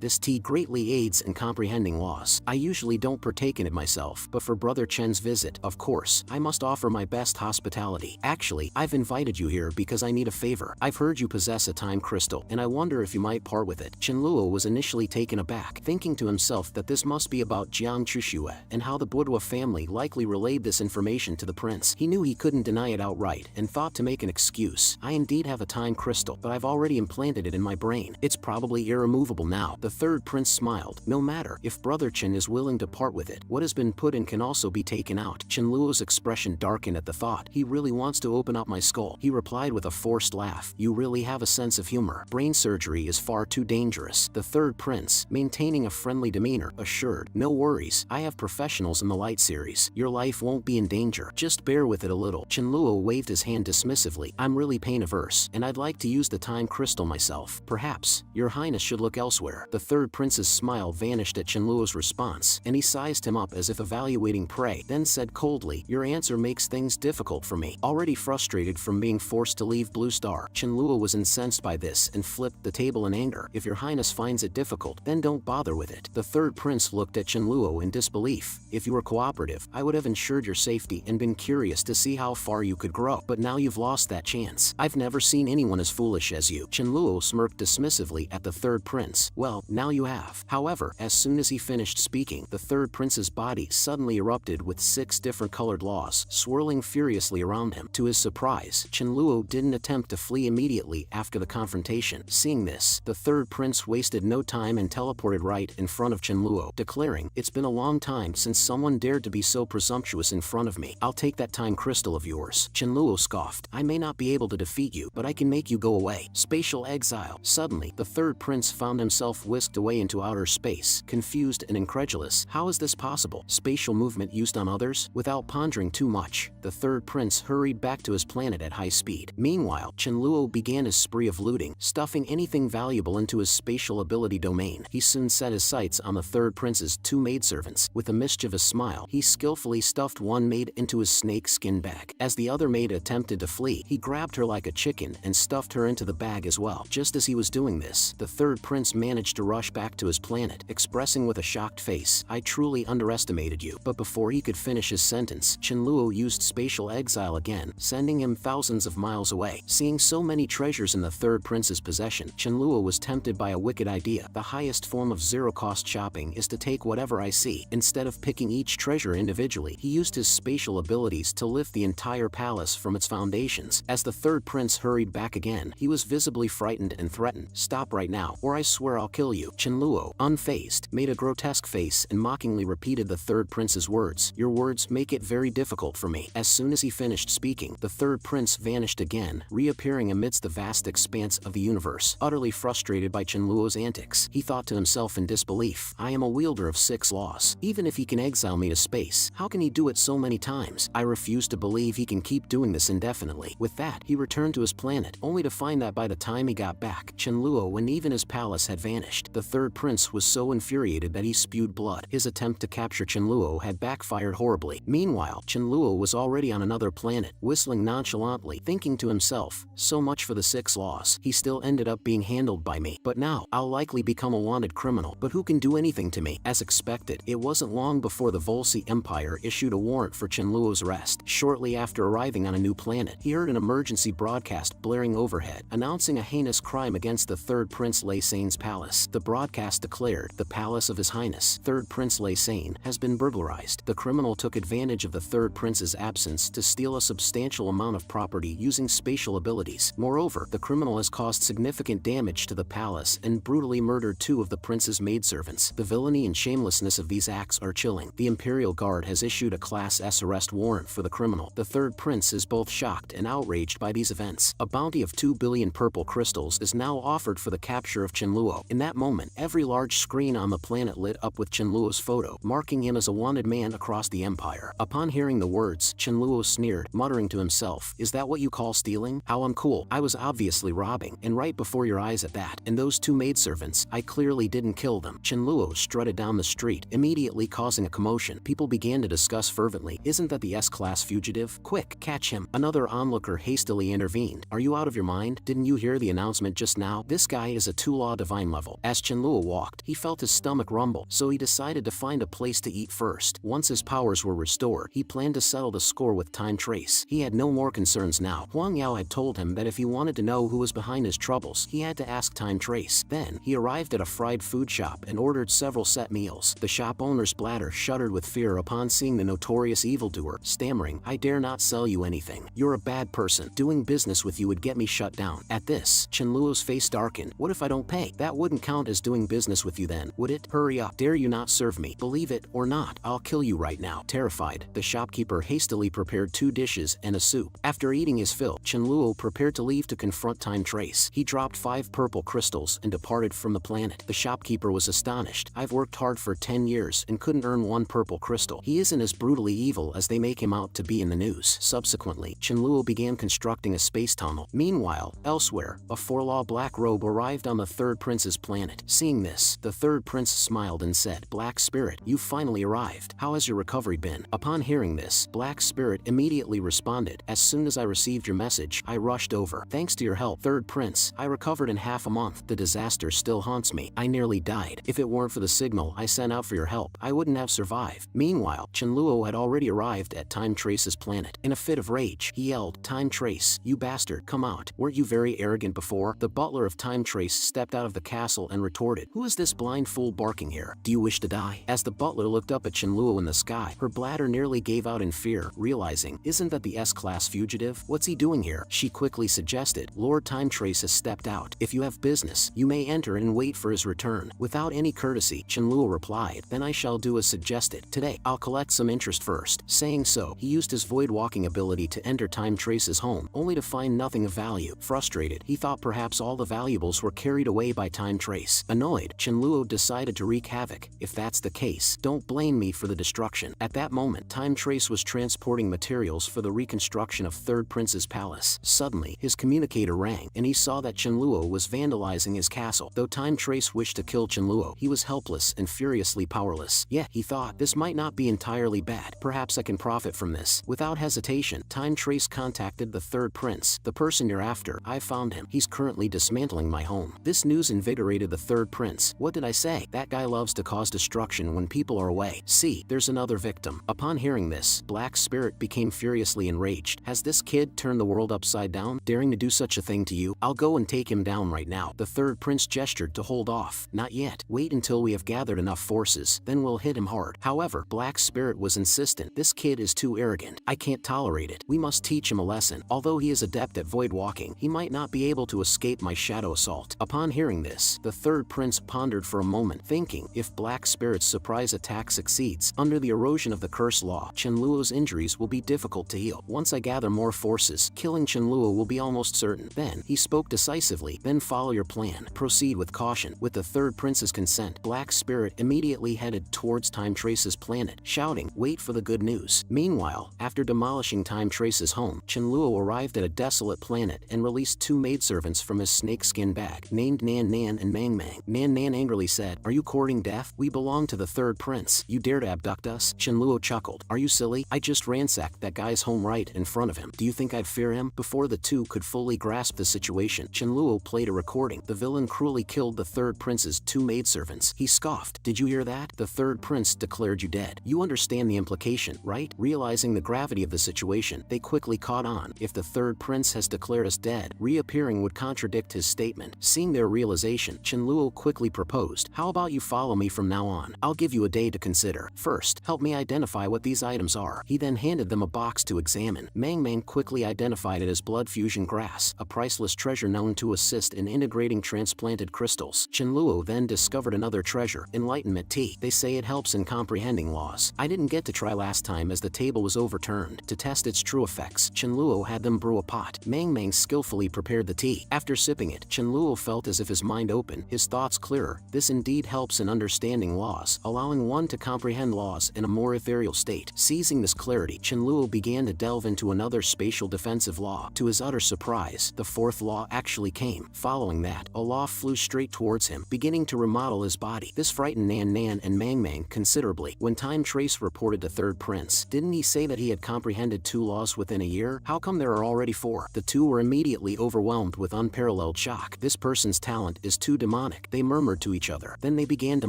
This tea greatly aids in comprehending laws. I usually don't partake in it myself, but for Brother Chen's visit, of course, I must offer my best hospitality. Actually, I've invited you here because I need a favor. I've heard you possess a time crystal, and I wonder if you might part with it. Chenluo was initially taken aback, thinking to himself that this must be about Jiang Chuxue and how the Boudoir family likely relayed this information to the prince. He knew he couldn't deny it outright and thought to make an excuse. I indeed have a time crystal, but I've already implanted it in my brain. It's probably irremovable now. The third prince smiled. No matter, if Brother Chen is willing to part with it, what has been put in can also be taken out. Chenluo's expression darkened at the thought. He really wants to open up my skull. He replied with a forced laugh. You really have a sense of humor. Brain surgery is far too dangerous. The third prince, maintaining a friendly demeanor, assured. No worries, I have professionals in the light series. Your life won't be in danger. Just bear with it a little. Chenluo waved his hand dismissively. I'm really pain averse, and I'd like to use the time crystal myself. Perhaps, your highness should look elsewhere. The third prince's smile vanished at Chenluo's response, and he sized him up as if evaluating prey, then said coldly, your answer makes things difficult for me. Already frustrated from being forced to leave Blue Star, Chenluo was incensed by this and flipped the table in anger. If your highness finds it difficult, then don't bother with it. The third prince looked at Chenluo in disbelief. If you were cooperative, I would have ensured your safety and been curious to see how far you could grow. But now you've lost that chance. I've never seen anyone as foolish as you. Chenluo smirked dismissively at the third prince. Well, now you have. However, as soon as he finished speaking, the third prince's body suddenly erupted with 6 different colored laws, swirling furiously around him. To his surprise, Chenluo didn't attempt to flee immediately after the confrontation. Seeing this, the third prince wasted no time and teleported right in front of Chenluo, declaring, it's been a long time since someone dared to be so presumptuous in front of me. I'll take that time crystal of yours. Chenluo scoffed. I may not be able to defeat you, but I can make you go away. Spatial exile. Suddenly, the third prince found himself whisked away into outer space, confused and incredulous. How is this possible? Spatial movement used on others? Without pondering too much, the third prince hurried back to his planet at high speed. Meanwhile, Chenluo began his spree of looting, stuffing anything valuable into his spatial ability domain. He soon set his sights on the third prince's 2 maidservants. With a mischievous smile, he skillfully stuffed one maid into his snake skin bag. As the other maid attempted to flee, he grabbed her like a chicken and stuffed her into the bag as well. Just as he was doing this, the third prince managed to rush back to his planet, expressing with a shocked face, I truly underestimated you. But before he could finish his sentence, Chenluo used spatial exile again, sending him thousands of miles away. Seeing so many treasures in the third prince's possession, Chenluo was tempted by a wicked idea. The highest form of zero-cost shopping is to take whatever I see. Instead of picking each treasure individually, he used his spatial abilities to lift the entire palace from its foundations. As the third prince hurried back again, he was visibly frightened and threatened. Stop right now, or I swear I'll kill you. Chenluo, unfazed, made a grotesque face and mockingly repeated the third prince's words. Your words make it very difficult for me. As soon as he finished speaking, the third prince vanished again, reappearing amidst the vast expanse of the universe. Utterly frustrated by Chenluo's antics, he thought to himself in disbelief, I am a wielder of 6 laws. Even if he can exile me to space, how can he do it so many times? I refuse to believe he can keep doing this indefinitely. With that, he returned to his planet, only to find that by the time he got back, Chenluo and even his palace had vanished. The third prince was so infuriated that he spewed blood. His attempt to capture Chenluo had backfired horribly. Meanwhile, Chenluo was already on another planet, whistling nonchalantly, thinking to himself, so much for the 6 laws. He still ended up being handled by me. But now, I'll likely become a wanted criminal. But who can do anything to me? As expected, it wasn't long before the Volsi Empire issued a warrant for Chenluo's arrest. Shortly after arriving on a new planet, he heard an emergency broadcast blaring overhead, announcing a heinous crime against the third Prince Lei Sane's palace. The broadcast declared, the palace of His Highness, Third Prince Lei Sane, has been burglarized. The criminal took advantage of the third prince's absence to steal a substantial amount of property using spatial abilities. Moreover, the criminal has caused significant damage to the palace and brutally murdered 2 of the prince's maidservants. The villainy and shamelessness of these acts are chilling. The Imperial Guard has issued a Class S arrest warrant for the criminal. The third prince is both shocked and outraged by these events. A bounty of 2 billion purple crystals is now offered for the capture of Chenluo. In that moment, every large screen on the planet lit up with Chenluo's photo, marking him as a wanted man across the empire. Upon hearing the words, Chenluo sneered, muttering to himself, is that what you call stealing? How uncool. I was obviously robbing, and right before your eyes at that. And those 2 maidservants, I clearly didn't kill them. Chenluo strutted down the street, immediately causing a commotion. People began to discuss fervently, isn't that the S-Class fugitive? Quick, catch him. Another onlooker hastily intervened. Are you out of your mind? Didn't you hear the announcement just now? This guy is a two-law divine level. As Chenluo walked, he felt his stomach rumble, so he decided to find a place to eat first. Once his powers were restored, he planned to settle the score with Time Trace. He had no more concerns now. Huang Yao had told him that if he wanted to know who was behind his troubles, he had to ask Time Trace. Then, he arrived at a fried food shop and ordered several set meals. The shop owner's bladder shuddered with fear upon seeing the notorious evildoer, stammering, I dare not sell you anything. You're a bad person. Doing business with you would get me shut down. At this, Chenluo's face darkened. What if I don't pay? That wouldn't count as doing business with you then, would it? Hurry up. Dare you not serve me? Believe it or not, I'll kill you right now. Terrified, the shopkeeper hastily prepared 2 dishes and a soup. After eating his fill, Chenluo prepared to leave to confront Time Trace. He dropped 5 purple crystals and departed from the planet. The shopkeeper was astonished. I've worked hard for 10 years and couldn't earn 1 purple crystal. He isn't as brutally evil as they make him out to be in the news. Subsequently, Chenluo began constructing a space tunnel. Meanwhile, elsewhere, a 4-law black robe arrived on the 3rd prince's planet. Seeing this, the 3rd prince smiled and said, Black Spirit, you finally arrived. How has your recovery been? Upon hearing this, Black Spirit immediately responded, as soon as I received your message, I rushed over. Thanks to your help, 3rd prince, I recovered in half a month. The disaster still haunts me. I nearly died. If it weren't for the signal I sent out for your help, I wouldn't have survived. Meanwhile, Chenluo had already arrived at Time Trace's planet. In a fit of rage, he yelled, Time Trace, you bastard, come out. Weren't you very arrogant before? The butler of Time Trace stepped out of the castle and retorted, Who is this blind fool barking here? Do you wish to die? As the butler looked up at Chenluo in the sky, her bladder nearly gave out in fear, realizing, isn't that the S-class fugitive? What's he doing here? She quickly suggested, Lord Time Trace has stepped out. If you have business, you may enter and wait for his return. Without any courtesy, Chenluo replied, Then I shall do as suggested. Today, I'll collect some interest first. Saying so, he used his void walking ability to enter Time Trace's home, only to find nothing of value. Frustrated, he thought perhaps all the valuables were carried away by Time Trace. Annoyed, Chenluo decided to wreak havoc. If that's the case, don't blame me for the destruction. At that moment, Time Trace was transporting materials for the reconstruction of 3rd Prince's palace. Suddenly, his communicator rang, and he saw that Chenluo was vandalizing his castle. Though Time Trace wished to kill Chenluo, he was helpless and furiously powerless. Yet, he thought, this might not be entirely bad. Perhaps I can profit from this. Without hesitation, Time Trace contacted the 3rd Prince. The person you're after, I found him. He's currently dismantling my home. This news invigorated the 3rd Prince. What did I say? That guy loves to cause destruction when people are away. See, there's another victim. Upon hearing this, Black Spirit became furiously enraged. Has this kid turned the world upside down, daring to do such a thing to you? I'll go and take him down right now. The 3rd Prince gestured to hold off. Not yet. Wait until we have gathered enough forces, then we'll hit him hard. However, Black Spirit was insistent. This kid is too arrogant. I can't tolerate it. We must teach him a lesson. Although he is adept at void walking, he might not be able to escape my shadow assault. Upon hearing this, the 3rd Prince pondered for a moment, thinking, if Black Spirit's surprise attack succeeds, under the erosion of the curse law, Chenluo's injuries will be difficult to heal. Once I gather more forces, killing Chenluo will be almost certain. Then, he spoke decisively, then follow your plan. Proceed with caution. With the 3rd Prince's consent, Black Spirit immediately headed towards Time Trace's planet, shouting, wait for the good news. Meanwhile, after demolishing Time Trace's home, Chenluo arrived at a desolate planet and released 2 maidservants from his snakeskin bag, named Nan Nan and Mang Mang. Nan Nan angrily said, Are you courting death? We belong to the 3rd Prince. You dare to abduct us? Chenluo chuckled. Are you silly? I just ransacked that guy's home right in front of him. Do you think I'd fear him? Before the two could fully grasp the situation, Chenluo played a recording. The villain cruelly killed the 3rd Prince's 2 maidservants. He scoffed. Did you hear that? The 3rd Prince declared you dead. You understand the implication, right? Realizing the gravity of the situation, they quickly caught on. If the 3rd Prince has declared us dead, reappearing would contradict his statement. Seeing their realization, Chenluo quickly proposed, How about you follow me from now on? I'll give you a day to consider. First, help me identify what these items are. He then handed them a box to examine. Mang Mang quickly identified it as blood fusion grass, a priceless treasure known to assist in integrating transplanted crystals. Chenluo then discovered another treasure, enlightenment tea. They say it helps in comprehending laws. I didn't get to try last time as the table was overturned. To test its true effects, Chenluo had them brew a pot. Mang Mang skillfully prepared the tea. After sipping it, Chenluo felt as if his mind opened, his thoughts clearer. This indeed helps in understanding laws, allowing one to comprehend laws in a more ethereal state. Seizing this clarity, Chenluo began to delve into another spatial defensive law. To his utter surprise, the 4th law actually came. Following that, a law flew straight towards him, beginning to remodel his body. This frightened Nan Nan and Mang Mang considerably. When Time Trace reported to 3rd Prince, didn't he say that he had comprehended 2 laws with within a year? How come there are already 4? The two were immediately overwhelmed with unparalleled shock. This person's talent is too demonic. They murmured to each other. Then they began to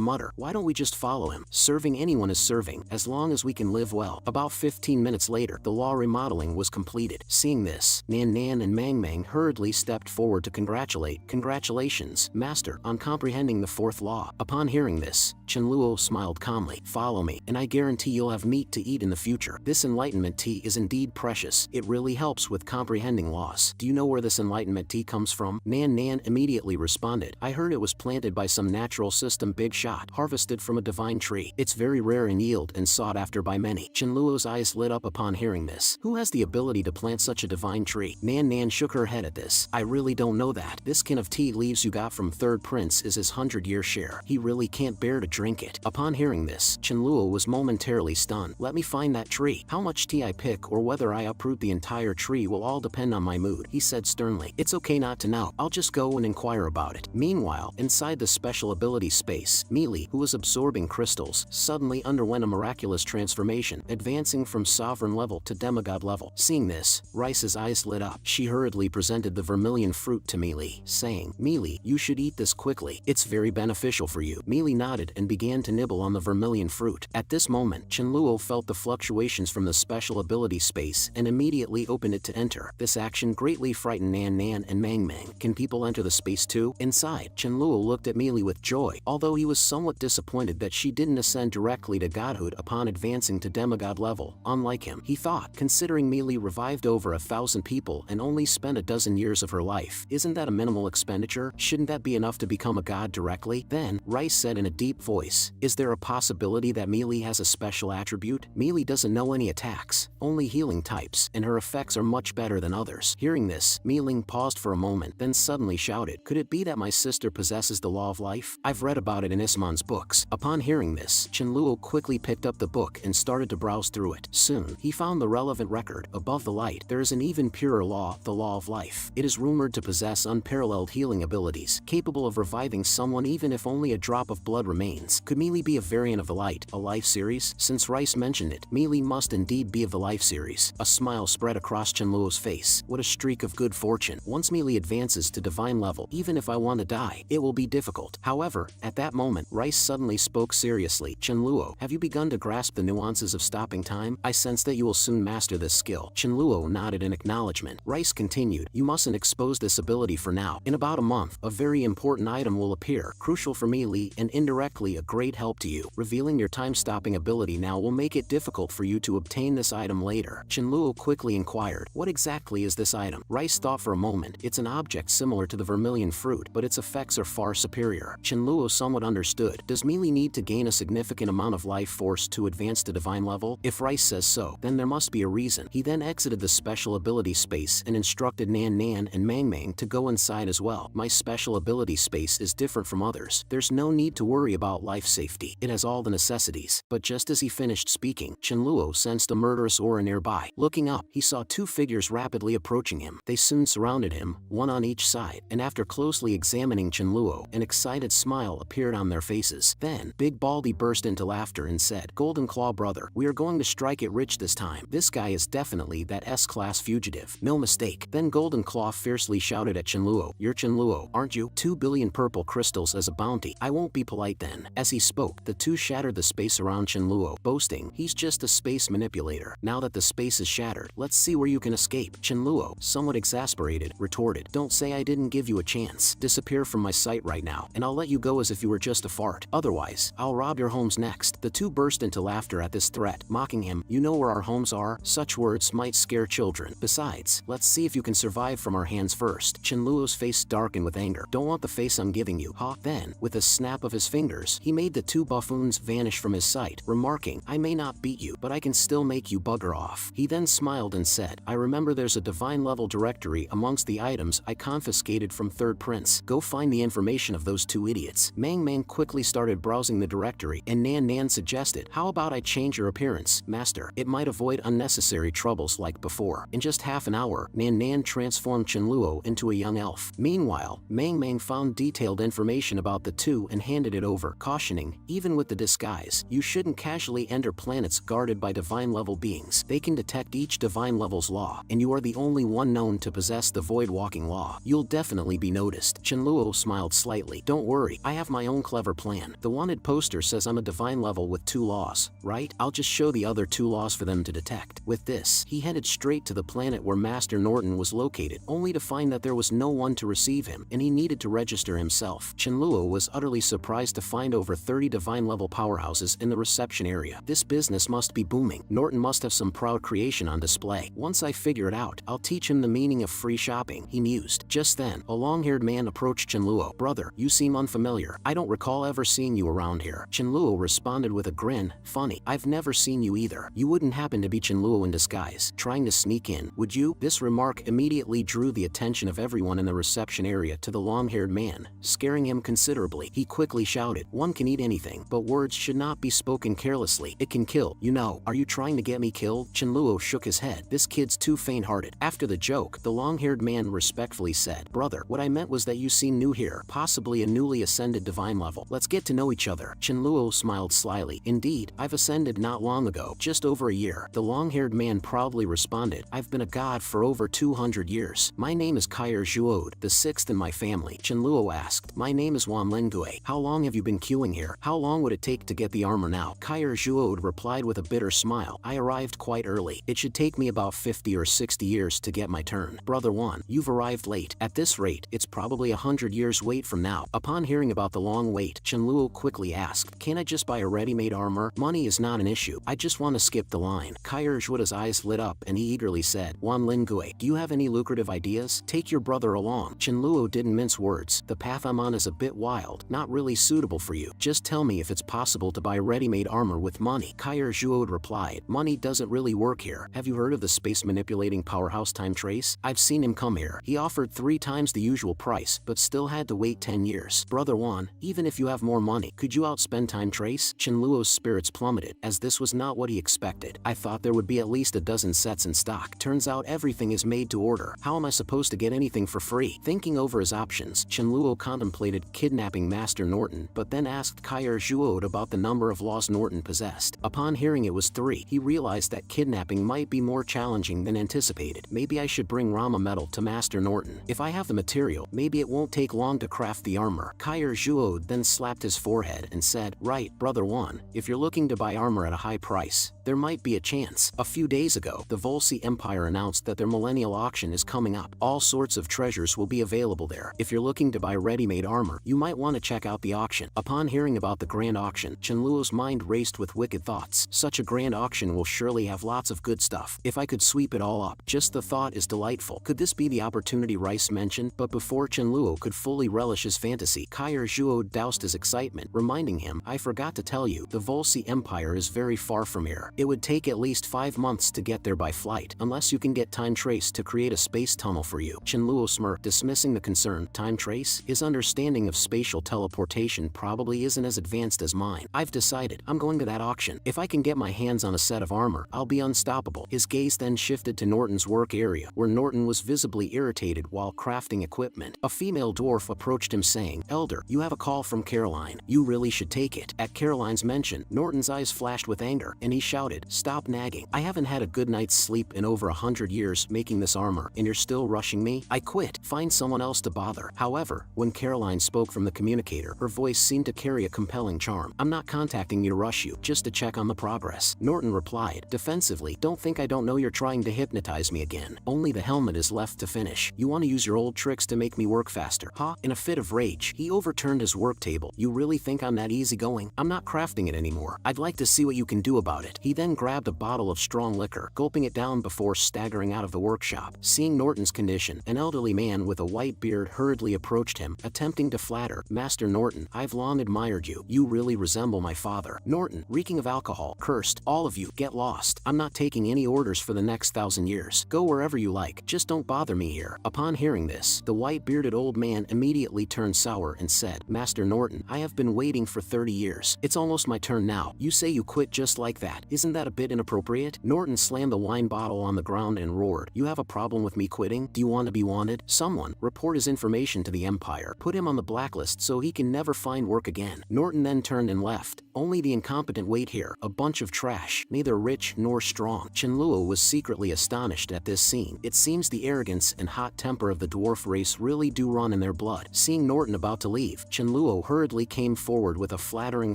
mutter, why don't we just follow him? Serving anyone is serving, as long as we can live well. About 15 minutes later, the law remodeling was completed. Seeing this, Nan Nan and Mang Mang hurriedly stepped forward to congratulate. Congratulations, Master, on comprehending the 4th law. Upon hearing this, Chenluo smiled calmly. Follow me, and I guarantee you'll have meat to eat in the future. This enlightenment tea is indeed precious. It really helps with comprehending laws. Do you know where this enlightenment tea comes from? Nan Nan immediately responded. I heard it was planted by some natural system big shot, harvested from a divine tree. It's very rare in yield and sought after by many. Chenluo's eyes lit up upon hearing this. Who has the ability to plant such a divine tree? Nan Nan shook her head at this. I really don't know that. This can of tea leaves you got from 3rd Prince is his 100-year share. He really can't bear to drink it. Upon hearing this, Chenluo was momentarily stunned. Let me find that tree. How much tea I pick or whether I uproot the entire tree will all depend on my mood, he said sternly. It's okay not to know. I'll just go and inquire about it. Meanwhile, inside the special ability space, Mealy, who was absorbing crystals, suddenly underwent a miraculous transformation, advancing from sovereign level to demigod level. Seeing this, Rice's eyes lit up. She hurriedly presented the vermilion fruit to Mealy, saying, Mealy, you should eat this quickly. It's very beneficial for you. Mealy nodded and began to nibble on the vermilion fruit. At this moment, Chenluo felt the fluctuations from the special ability space and immediately opened it to enter. This action greatly frightened Nan Nan and Mang Mang. Can people enter the space too? Inside, Chenluo looked at Mealy with joy, although he was somewhat disappointed that she didn't ascend directly to godhood upon advancing to demigod level. Unlike him, he thought, considering Mealy revived over 1,000 people and only spent a dozen years of her life, isn't that a minimal expenditure? Shouldn't that be enough to become a god directly? Then, Rice said in a deep voice, is there a possibility that Mealy has a special attribute? Mealy doesn't know any attacks, only healing types, and her effects are much better than others. Hearing this, Mealing paused for a moment, then suddenly shouted, could it be that my sister possesses the law of life? I've read about it in Ismon's books. Upon hearing this, Chenluo quickly picked up the book and started to browse through it. Soon, he found the relevant record. Above the light, there is an even purer law, the law of life. It is rumored to possess unparalleled healing abilities, capable of reviving someone even if only a drop of blood remains. Could Mealy be a variant of the light, a life series? Since Rice mentioned it, Mealy must indeed be of the life series. A smile spread across Chenluo's face. What a streak of good fortune. Once Mealy advances to divine level, even if I want to die, it will be difficult. However, at that moment, Rice suddenly spoke seriously. Chenluo, have you begun to grasp the nuances of stopping time? I sense that you will soon master this skill. Chenluo nodded in acknowledgement. Rice continued, you mustn't expose this ability for now. In about a month, a very important item will appear, crucial for Mealy and indirectly a great help to you. Revealing your time-stopping ability now will make it difficult for you to obtain this item later. Chenluo quickly inquired, what exactly is this item? Rice thought for a moment. It's an object similar to the vermilion fruit, but its effects are far superior. Chenluo somewhat understood. Does Mealy need to gain a significant amount of life force to advance to divine level? If Rice says so, then there must be a reason. He then exited the special ability space and instructed Nan Nan and Mang Mang to go inside as well. My special ability space is different from others. There's no need to worry about life safety. It has all the necessities. But just as he finished speaking, Chenluo sensed a murderous aura nearby. Looking up, he saw 2 figures rapidly approaching him. They soon surrounded him, one on each side, and after closely examining Chenluo, an excited smile appeared on their faces. Then, Big Baldy burst into laughter and said, Golden Claw brother, we are going to strike it rich this time. This guy is definitely that S-class fugitive. No mistake. Then Golden Claw fiercely shouted at Chenluo, you're Chenluo, aren't you? 2 billion purple crystals as a bounty. I won't be polite then. As he spoke, the two shattered the space around Chenluo, boasting, he's just a space manipulator. Now that the space is shattered, let's see where you can escape. Chenluo, somewhat exasperated, retorted, don't say I didn't give you a chance. Disappear from my sight right now, and I'll let you go as if you were just a fart. Otherwise, I'll rob your homes next. The two burst into laughter at this threat, mocking him, you know where our homes are? Such words might scare children. Besides, let's see if you can survive from our hands first. Chenluo's face darkened with anger. Don't want the face I'm giving you, huh? Then, with a snap of his fingers, he made the two buffoons vanish from his sight, remarking, I may not beat you, but I can still make you bugger off. He then smiled and said, I remember there's a divine level directory amongst the items I confiscated from Third Prince. Go find the information of those two idiots. Mang Mang quickly started browsing the directory, and Nan Nan suggested, how about I change your appearance, master? It might avoid unnecessary troubles like before. In just half an hour, Nan Nan transformed Chenluo into a young elf. Meanwhile, Mang Mang found detailed information about the two and handed it over, cautioning, even with the disguise, you shouldn't casually enter planets guarded by divine level beings. They can detect each each divine level's law, and you are the only one known to possess the void-walking law. You'll definitely be noticed. Chenluo smiled slightly. Don't worry, I have my own clever plan. The wanted poster says I'm a divine level with 2 laws, right? I'll just show the other 2 laws for them to detect. With this, he headed straight to the planet where Master Norton was located, only to find that there was no one to receive him, and he needed to register himself. Chenluo was utterly surprised to find over 30 divine level powerhouses in the reception area. This business must be booming. Norton must have some proud creation on display. Once I figure it out, I'll teach him the meaning of free shopping, he mused. Just then, a long-haired man approached Chenluo. Brother, you seem unfamiliar. I don't recall ever seeing you around here. Chenluo responded with a grin. Funny, I've never seen you either. You wouldn't happen to be Chenluo in disguise, trying to sneak in, would you? This remark immediately drew the attention of everyone in the reception area to the long-haired man, scaring him considerably. He quickly shouted, one can eat anything, but words should not be spoken carelessly. It can kill, you know. Are you trying to get me killed? Chenluo shook his head. This kid's too faint-hearted. After the joke, the long-haired man respectfully said, brother, what I meant was that you seem new here, possibly a newly ascended divine level. Let's get to know each other. Chenluo smiled slyly. Indeed, I've ascended not long ago, just over a year. The long-haired man proudly responded, I've been a god for over 200 years. My name is Kair Zhuod, the 6th in my family. Chenluo asked, my name is Wan Lingue. How long have you been queuing here? How long would it take to get the armor now? Kair Zhuod replied with a bitter smile, I arrived quite early. It should take me about 50 or 60 years to get my turn. Brother Wan, you've arrived late. At this rate, it's probably 100 years wait from now. Upon hearing about the long wait, Chenluo quickly asked, can I just buy a ready-made armor? Money is not an issue. I just want to skip the line. Kair Zhuod's eyes lit up and he eagerly said, Wan Lingue, do you have any lucrative ideas? Take your brother along. Chenluo didn't mince words. The path I'm on is a bit wild, not really suitable for you. Just tell me if it's possible to buy ready-made armor with money. Kair Zhuod replied, money doesn't really work here. Have you heard of the space-manipulating powerhouse Time Trace? I've seen him come here. He offered 3 times the usual price, but still had to wait 10 years. Brother Wan, even if you have more money, could you outspend Time Trace? Chenluo's spirits plummeted, as this was not what he expected. I thought there would be at least a dozen sets in stock. Turns out everything is made to order. How am I supposed to get anything for free? Thinking over his options, Chenluo contemplated kidnapping Master Norton, but then asked Kair Zhuod about the number of laws Norton possessed. Upon hearing it was 3, he realized that kidnapping might be more challenging than anticipated. Maybe I should bring Rama metal to Master Norton. If I have the material, maybe it won't take long to craft the armor. Kair Zhuod then slapped his forehead and said, right, Brother Wan, if you're looking to buy armor at a high price, there might be a chance. A few days ago, the Volsi Empire announced that their millennial auction is coming up. All sorts of treasures will be available there. If you're looking to buy ready-made armor, you might want to check out the auction. Upon hearing about the grand auction, Chenluo's mind raced with wicked thoughts. Such a grand auction will surely have lots of good stuff. If I could sweep it all up, just the thought is delightful. Could this be the opportunity Rice mentioned? But before Chenluo could fully relish his fantasy, Kair Zhuod doused his excitement, reminding him, I forgot to tell you, the Volsi Empire is very far from here. It would take at least 5 months to get there by flight, unless you can get Time Trace to create a space tunnel for you. Chenluo smirked, dismissing the concern. Time Trace? His understanding of spatial teleportation probably isn't as advanced as mine. I've decided, I'm going to that auction. If I can get my hands on a set of armor, I'll be unstoppable. His gaze then shifted to Norton's work area, where Norton was visibly irritated while crafting equipment. A female dwarf approached him saying, Elder, you have a call from Caroline. You really should take it. At Caroline's mention, Norton's eyes flashed with anger, and he shouted, stop nagging. I haven't had a good night's sleep in over 100 years making this armor, and you're still rushing me? I quit. Find someone else to bother. However, when Caroline spoke from the communicator, her voice seemed to carry a compelling charm. I'm not contacting you to rush you, just to check on the progress. Norton replied, defensively, don't think I don't know you're trying to hypnotize me again. Only the helmet is left to finish. You want to use your old tricks to make me work faster, huh? In a fit of rage, he overturned his work table. You really think I'm that easygoing? I'm not crafting it anymore. I'd like to see what you can do about it. He then grabbed a bottle of strong liquor, gulping it down before staggering out of the workshop. Seeing Norton's condition, an elderly man with a white beard hurriedly approached him, attempting to flatter, Master Norton, I've long admired you. You really resemble my father. Norton, reeking of alcohol, cursed, all of you, get lost. I'm not taking any orders for the next 1,000 years. Go wherever you like, just don't bother me here. Upon hearing this, the white-bearded old man immediately turned sour and said, Master Norton, I have been waiting for 30 years. It's almost my turn now. You say you quit just like that. Isn't that a bit inappropriate? Norton slammed the wine bottle on the ground and roared, you have a problem with me quitting? Do you want to be wanted? Someone, report his information to the Empire. Put him on the blacklist so he can never find work again. Norton then turned and left. Only the incompetent wait here, a bunch of trash, neither rich nor strong. Chenluo was secretly astonished at this scene. It seems the arrogance and hot temper of the dwarf race really do run in their blood. Seeing Norton about to leave, Chenluo hurriedly came forward with a flattering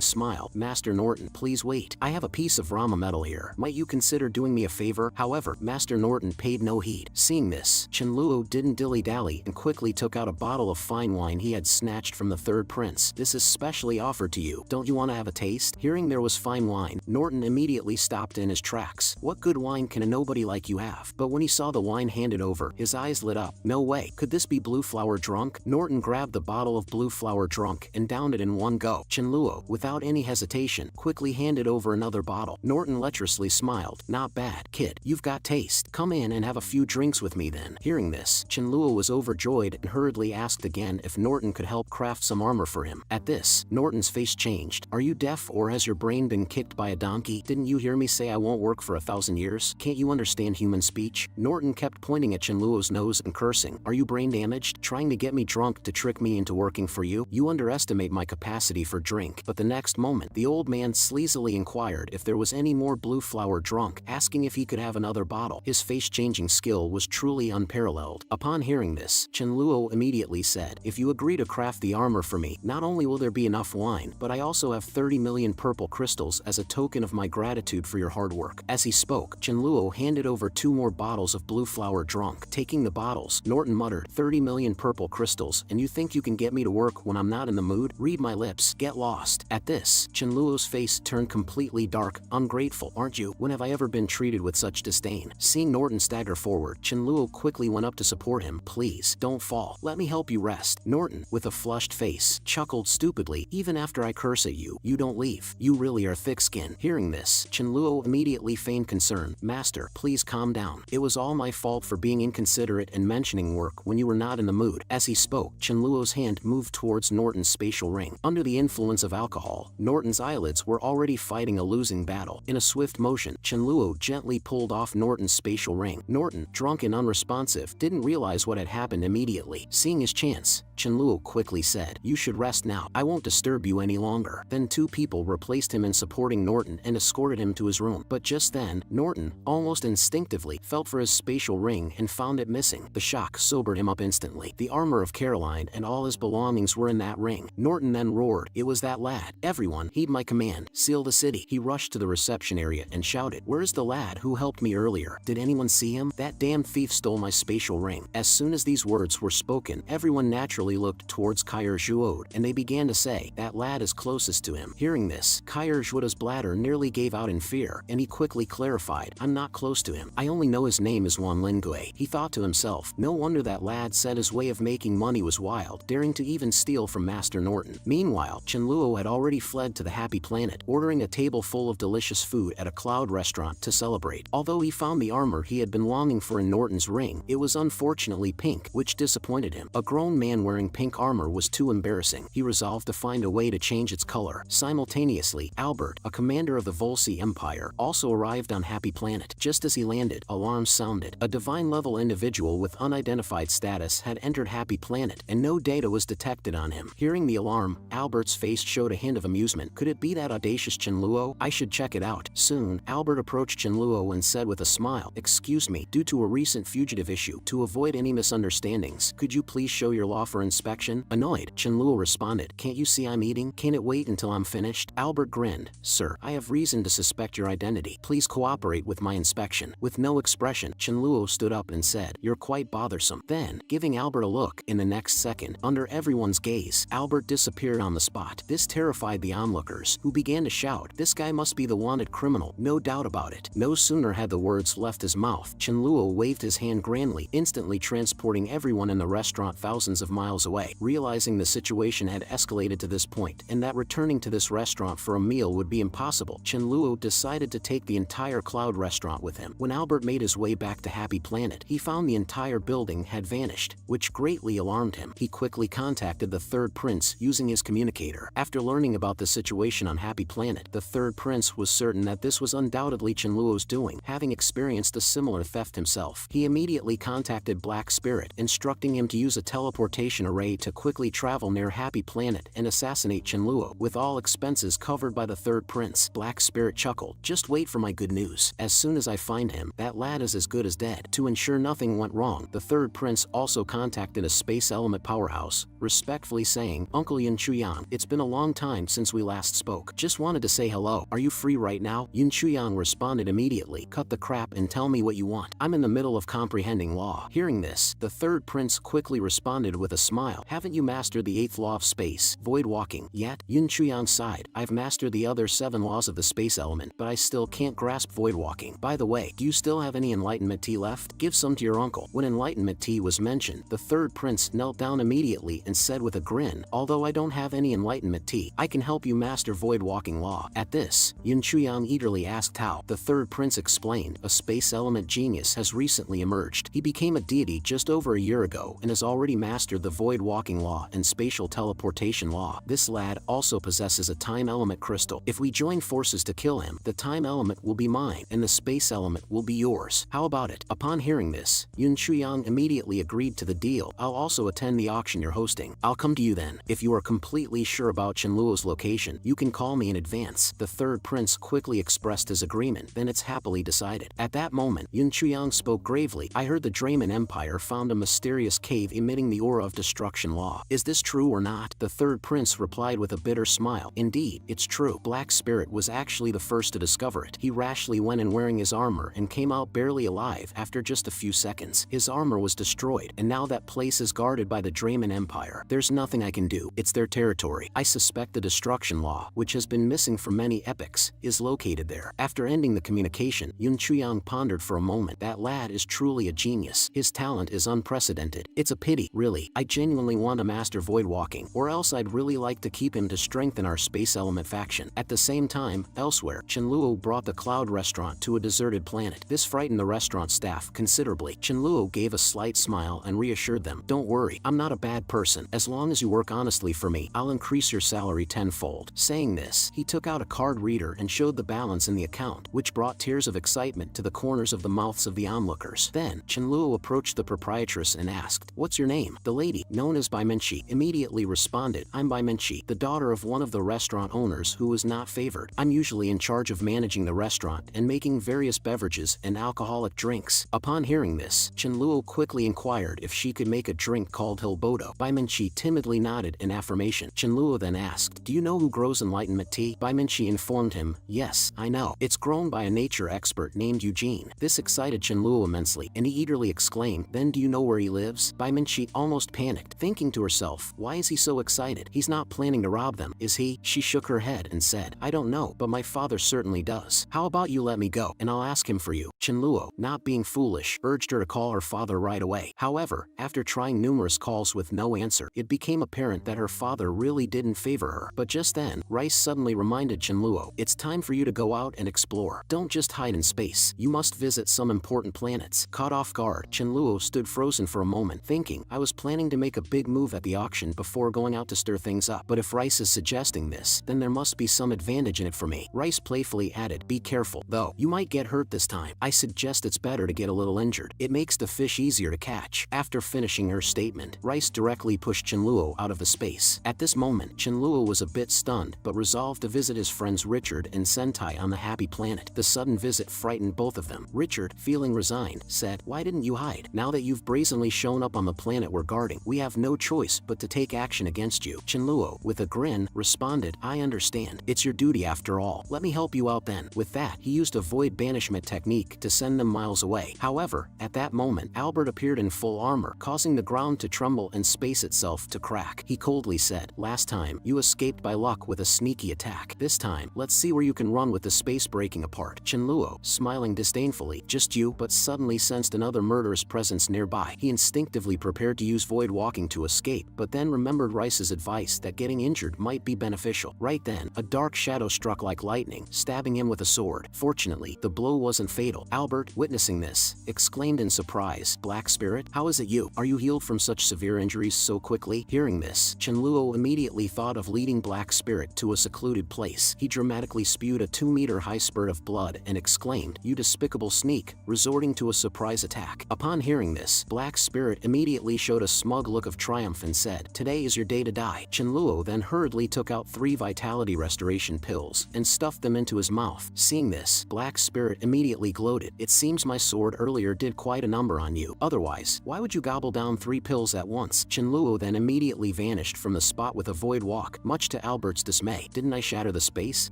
smile. Master Norton, please wait. I have a piece of Rama metal here. Might you consider doing me a favor? However, Master Norton paid no heed. Seeing this, Chenluo didn't dilly-dally and quickly took out a bottle of fine wine he had snatched from the third prince. This is specially offered to you. Don't you want to have a taste? Hearing there was fine wine, Norton immediately stopped in his tracks. What good wine can a nobody like you have? But when he saw the wine handed over, his eyes lit up. No way. Could this be Blue Flower Drunk? Norton grabbed the bottle of Blue Flower Drunk and downed it in one go. Chenluo, without any hesitation, quickly handed over another bottle. Norton lecherously smiled. Not bad, kid. You've got taste. Come in and have a few drinks with me then. Hearing this, Chenluo was overjoyed and hurriedly asked again if Norton could help craft some armor for him. At this, Norton's face changed. Are you deaf or has your brain been kicked by a donkey? Didn't you hear me say I won't work for 1,000 years? Can't you understand human speech? Norton kept pointing at Chenluo's nose and cursing. Are you brain damaged? Trying to get me drunk to trick me into working for you? You underestimate my capacity for drink. But the next moment, the old man sleazily inquired if there was any more Blue Flower Drunk, asking if he could have another bottle. His face-changing skill was truly unparalleled. Upon hearing this, Chenluo immediately said, if you agree to craft the armor for me, not only will there be enough wine, but I also have 30 million purple crystals as a token of my gratitude for your hard work. As he spoke, Chenluo handed over 2 more bottles of Blue Flower Drunk. Taking the bottles, Norton muttered, 30 million purple crystals, and you think you can get me to work when I'm not in the mood? Read my lips, get lost. At this, Chenluo's face turned completely dark. Ungrateful, aren't you? When have I ever been treated with such disdain? Seeing Norton stagger forward, Chenluo quickly went up to support him. Please, don't fall. Let me help you rest. Norton, with a flushed face, chuckled stupidly. Even after I curse at you, you don't leave. You really are thick-skinned. Hearing this, Chenluo immediately feigned concern. Master, please calm down. It was all my fault for being inconsiderate and mentioning work when you were not in the mood. As he spoke, Chenluo's hand moved towards Norton's spatial ring. Under the influence of alcohol, Norton's eyelids were already fighting a losing battle. In a swift motion, Chenluo gently pulled off Norton's spatial ring. Norton, drunk and unresponsive, didn't realize what had happened immediately. Seeing his chance, Chenluo quickly said, you should rest now. I won't disturb you any longer. Then 2 people replaced him in supporting Norton and escorted him to his room. But just then, Norton, almost instinctively, felt for his spatial ring and found it missing. The shock sobered him up instantly. The armor of Caroline and all his belongings were in that ring. Norton then roared, it was that lad. Everyone, heed my command. Seal the city. He rushed to the reception area and shouted, where's the lad who helped me earlier? Did anyone see him? That damn thief stole my spatial ring. As soon as these words were spoken, everyone naturally looked towards Kair Zhuod, and they began to say, that lad is closest to him. Hearing this, Kair Zhuod's bladder nearly gave out in fear, and he quickly clarified, I'm not close to him. I only know his name is Wan Lingui. He thought to himself, no wonder that lad said his way of making money was wild, daring to even steal from Master Norton. Meanwhile, Chenluo had already fled to the Happy Planet, ordering a table full of delicious food at a cloud restaurant to celebrate. Although he found the armor he had been longing for in Norton's ring, it was unfortunately pink, which disappointed him. A grown man wearing pink armor was too embarrassing. He resolved to find a way to change its color. Simultaneously, Albert, a commander of the Volsi Empire, also arrived on Happy Planet. Just as he landed, alarms sounded. A divine-level individual with unidentified status had entered Happy Planet, and no data was detected on him. Hearing the alarm, Albert's face showed a hint of amusement. Could it be that audacious Chenluo? I should check it out. Soon, Albert approached Chenluo and said with a smile, excuse me, due to a recent fugitive issue, to avoid any misunderstandings, could you please show your law for inspection? Annoyed, Chenluo responded, can't you see I'm eating? Can it wait until I'm finished? Albert grinned, sir, I have reason to suspect your identity. Please cooperate with my inspection. With no expression, Chenluo stood up and said, you're quite bothersome. Then, giving Albert a look, in the next second, under everyone's gaze, Albert disappeared on the spot. This terrified the onlookers, who began to shout, this guy must be the wanted criminal, no doubt about it. No sooner had the words left his mouth, Chenluo waved his hand grandly, instantly transporting everyone in the restaurant thousands of miles away. Realizing the situation had escalated to this point, and that returning to this restaurant for a meal would be impossible, Chenluo decided to take the entire Cloud restaurant with him. When Albert made his way back to Happy Planet, he found the entire building had vanished, which greatly alarmed him. He quickly contacted the third prince using his communicator. After learning about the situation on Happy Planet, the third prince was certain that this was undoubtedly Chenluo's doing, having experienced a similar theft himself. He immediately contacted Black Spirit, instructing him to use a teleportation communication array to quickly travel near Happy Planet and assassinate Chenluo, with all expenses covered by the third prince. Black Spirit chuckled. Just wait for my good news. As soon as I find him, that lad is as good as dead. To ensure nothing went wrong, the third prince also contacted a space element powerhouse, respectfully saying, Uncle Yun Chuyang, it's been a long time since we last spoke. Just wanted to say hello. Are you free right now? Yun Chuyang responded immediately. Cut the crap and tell me what you want. I'm in the middle of comprehending law. Hearing this, the third prince quickly responded with a smile. Haven't you mastered the 8th law of space, void walking, yet? Yun Chuyang sighed. I've mastered the other 7 laws of the space element, but I still can't grasp void walking. By the way, do you still have any enlightenment tea left? Give some to your uncle. When enlightenment tea was mentioned, the third prince knelt down immediately and said with a grin, although I don't have any enlightenment tea, I can help you master void walking law. At this, Yun Chuyang eagerly asked how. The third prince explained, a space element genius has recently emerged. He became a deity just over a year ago and has already mastered the void walking law and spatial teleportation law. This lad also possesses a time element crystal. If we join forces to kill him, the time element will be mine and the space element will be yours. How about it? Upon hearing this, Yun Chuyang immediately agreed to the deal. I'll also attend the auction you're hosting. I'll come to you then. If you are completely sure about Chenluo's location, you can call me in advance. The third prince quickly expressed his agreement, then it's happily decided. At that moment, Yun Chuyang spoke gravely. I heard the Draymond Empire found a mysterious cave emitting the aura of destruction law. Is this true or not? The third prince replied with a bitter smile. Indeed, it's true. Black Spirit was actually the first to discover it. He rashly went in wearing his armor and came out barely alive after just a few seconds. His armor was destroyed, and now that place is guarded by the Draymond Empire. There's nothing I can do. It's their territory. I suspect the destruction law, which has been missing for many epochs, is located there. After ending the communication, Yun Chuyang pondered for a moment. That lad is truly a genius. His talent is unprecedented. It's a pity, really. I genuinely want to master void walking, or else I'd really like to keep him to strengthen our space element faction. At the same time, elsewhere, Chenluo brought the Cloud restaurant to a deserted planet. This frightened the restaurant staff considerably. Chenluo gave a slight smile and reassured them. Don't worry, I'm not a bad person. As long as you work honestly for me, I'll increase your salary tenfold. Saying this, he took out a card reader and showed the balance in the account, which brought tears of excitement to the corners of the mouths of the onlookers. Then, Chenluo approached the proprietress and asked, What's your name? The lady, known as Bai Minchi, immediately responded, I'm Bai Minchi, the daughter of one of the restaurant owners who was not favored. I'm usually in charge of managing the restaurant and making various beverages and alcoholic drinks. Upon hearing this, Chenluo quickly inquired if she could make a drink called Hilbodo. Bai Minchi timidly nodded in affirmation. Chenluo then asked, Do you know who grows enlightenment tea? Bai Minchi informed him, Yes, I know. It's grown by a nature expert named Eugene. This excited Chenluo immensely, and he eagerly exclaimed, Then do you know where he lives? Bai Minchi almost panicked, thinking to herself, why is he so excited? He's not planning to rob them, is he? She shook her head and said, I don't know, but my father certainly does. How about you let me go, and I'll ask him for you? Chenluo, not being foolish, urged her to call her father right away. However, after trying numerous calls with no answer, it became apparent that her father really didn't favor her. But just then, Rice suddenly reminded Chenluo, it's time for you to go out and explore. Don't just hide in space. You must visit some important planets. Caught off guard, Chenluo stood frozen for a moment, thinking, I was planning to make a big move at the auction before going out to stir things up. But if Rice is suggesting this, then there must be some advantage in it for me. Rice playfully added, Be careful, though. You might get hurt this time. I suggest it's better to get a little injured. It makes the fish easier to catch. After finishing her statement, Rice directly pushed Chenluo out of the space. At this moment, Chenluo was a bit stunned, but resolved to visit his friends Richard and Sentai on the Happy Planet. The sudden visit frightened both of them. Richard, feeling resigned, said, Why didn't you hide? Now that you've brazenly shown up on the planet we're guarding, we have no choice but to take action against you. Chenluo, with a grin, responded, I understand. It's your duty after all. Let me help you out then. With that, he used a void banishment technique to send them miles away. However, at that moment, Albert appeared in full armor, causing the ground to tremble and space itself to crack. He coldly said, Last time, you escaped by luck with a sneaky attack. This time, let's see where you can run with the space breaking apart. Chenluo, smiling disdainfully, Just you, but suddenly sensed another murderous presence nearby. He instinctively prepared to use void walking to escape, but then remembered Rice's advice that getting injured might be beneficial. Right then, a dark shadow struck like lightning, stabbing him with a sword. Fortunately, the blow wasn't fatal. Albert, witnessing this, exclaimed in surprise, Black Spirit, how is it you? Are you healed from such severe injuries so quickly? Hearing this, Chenluo immediately thought of leading Black Spirit to a secluded place. He dramatically spewed a 2-meter-high spurt of blood and exclaimed, You despicable sneak, resorting to a surprise attack. Upon hearing this, Black Spirit immediately showed a smug look of triumph and said, "Today is your day to die." Chenluo then hurriedly took out 3 vitality restoration pills and stuffed them into his mouth. Seeing this, Black Spirit immediately gloated. "It seems my sword earlier did quite a number on you. Otherwise, why would you gobble down 3 pills at once?" Chenluo then immediately vanished from the spot with a void walk, much to Albert's dismay. "Didn't I shatter the space?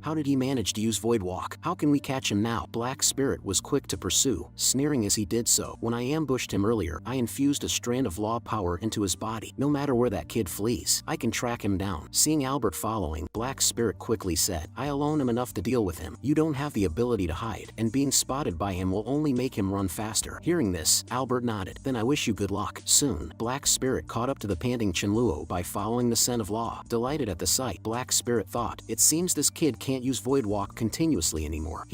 How did he manage to use void walk? How can we catch him now?" Black Spirit was quick to pursue, sneering as he did so. "When I ambushed him earlier, I infused a strand of law power into his body. No matter where that kid flees, I can track him down." Seeing Albert following, Black Spirit quickly said, "I alone am enough to deal with him. You don't have the ability to hide, and being spotted by him will only make him run faster." Hearing this, Albert nodded. "Then I wish you good luck." Soon, Black Spirit caught up to the panting Chenluo by following the scent of law. Delighted at the sight, Black Spirit thought, "It seems this kid can't use void walk continuously anymore.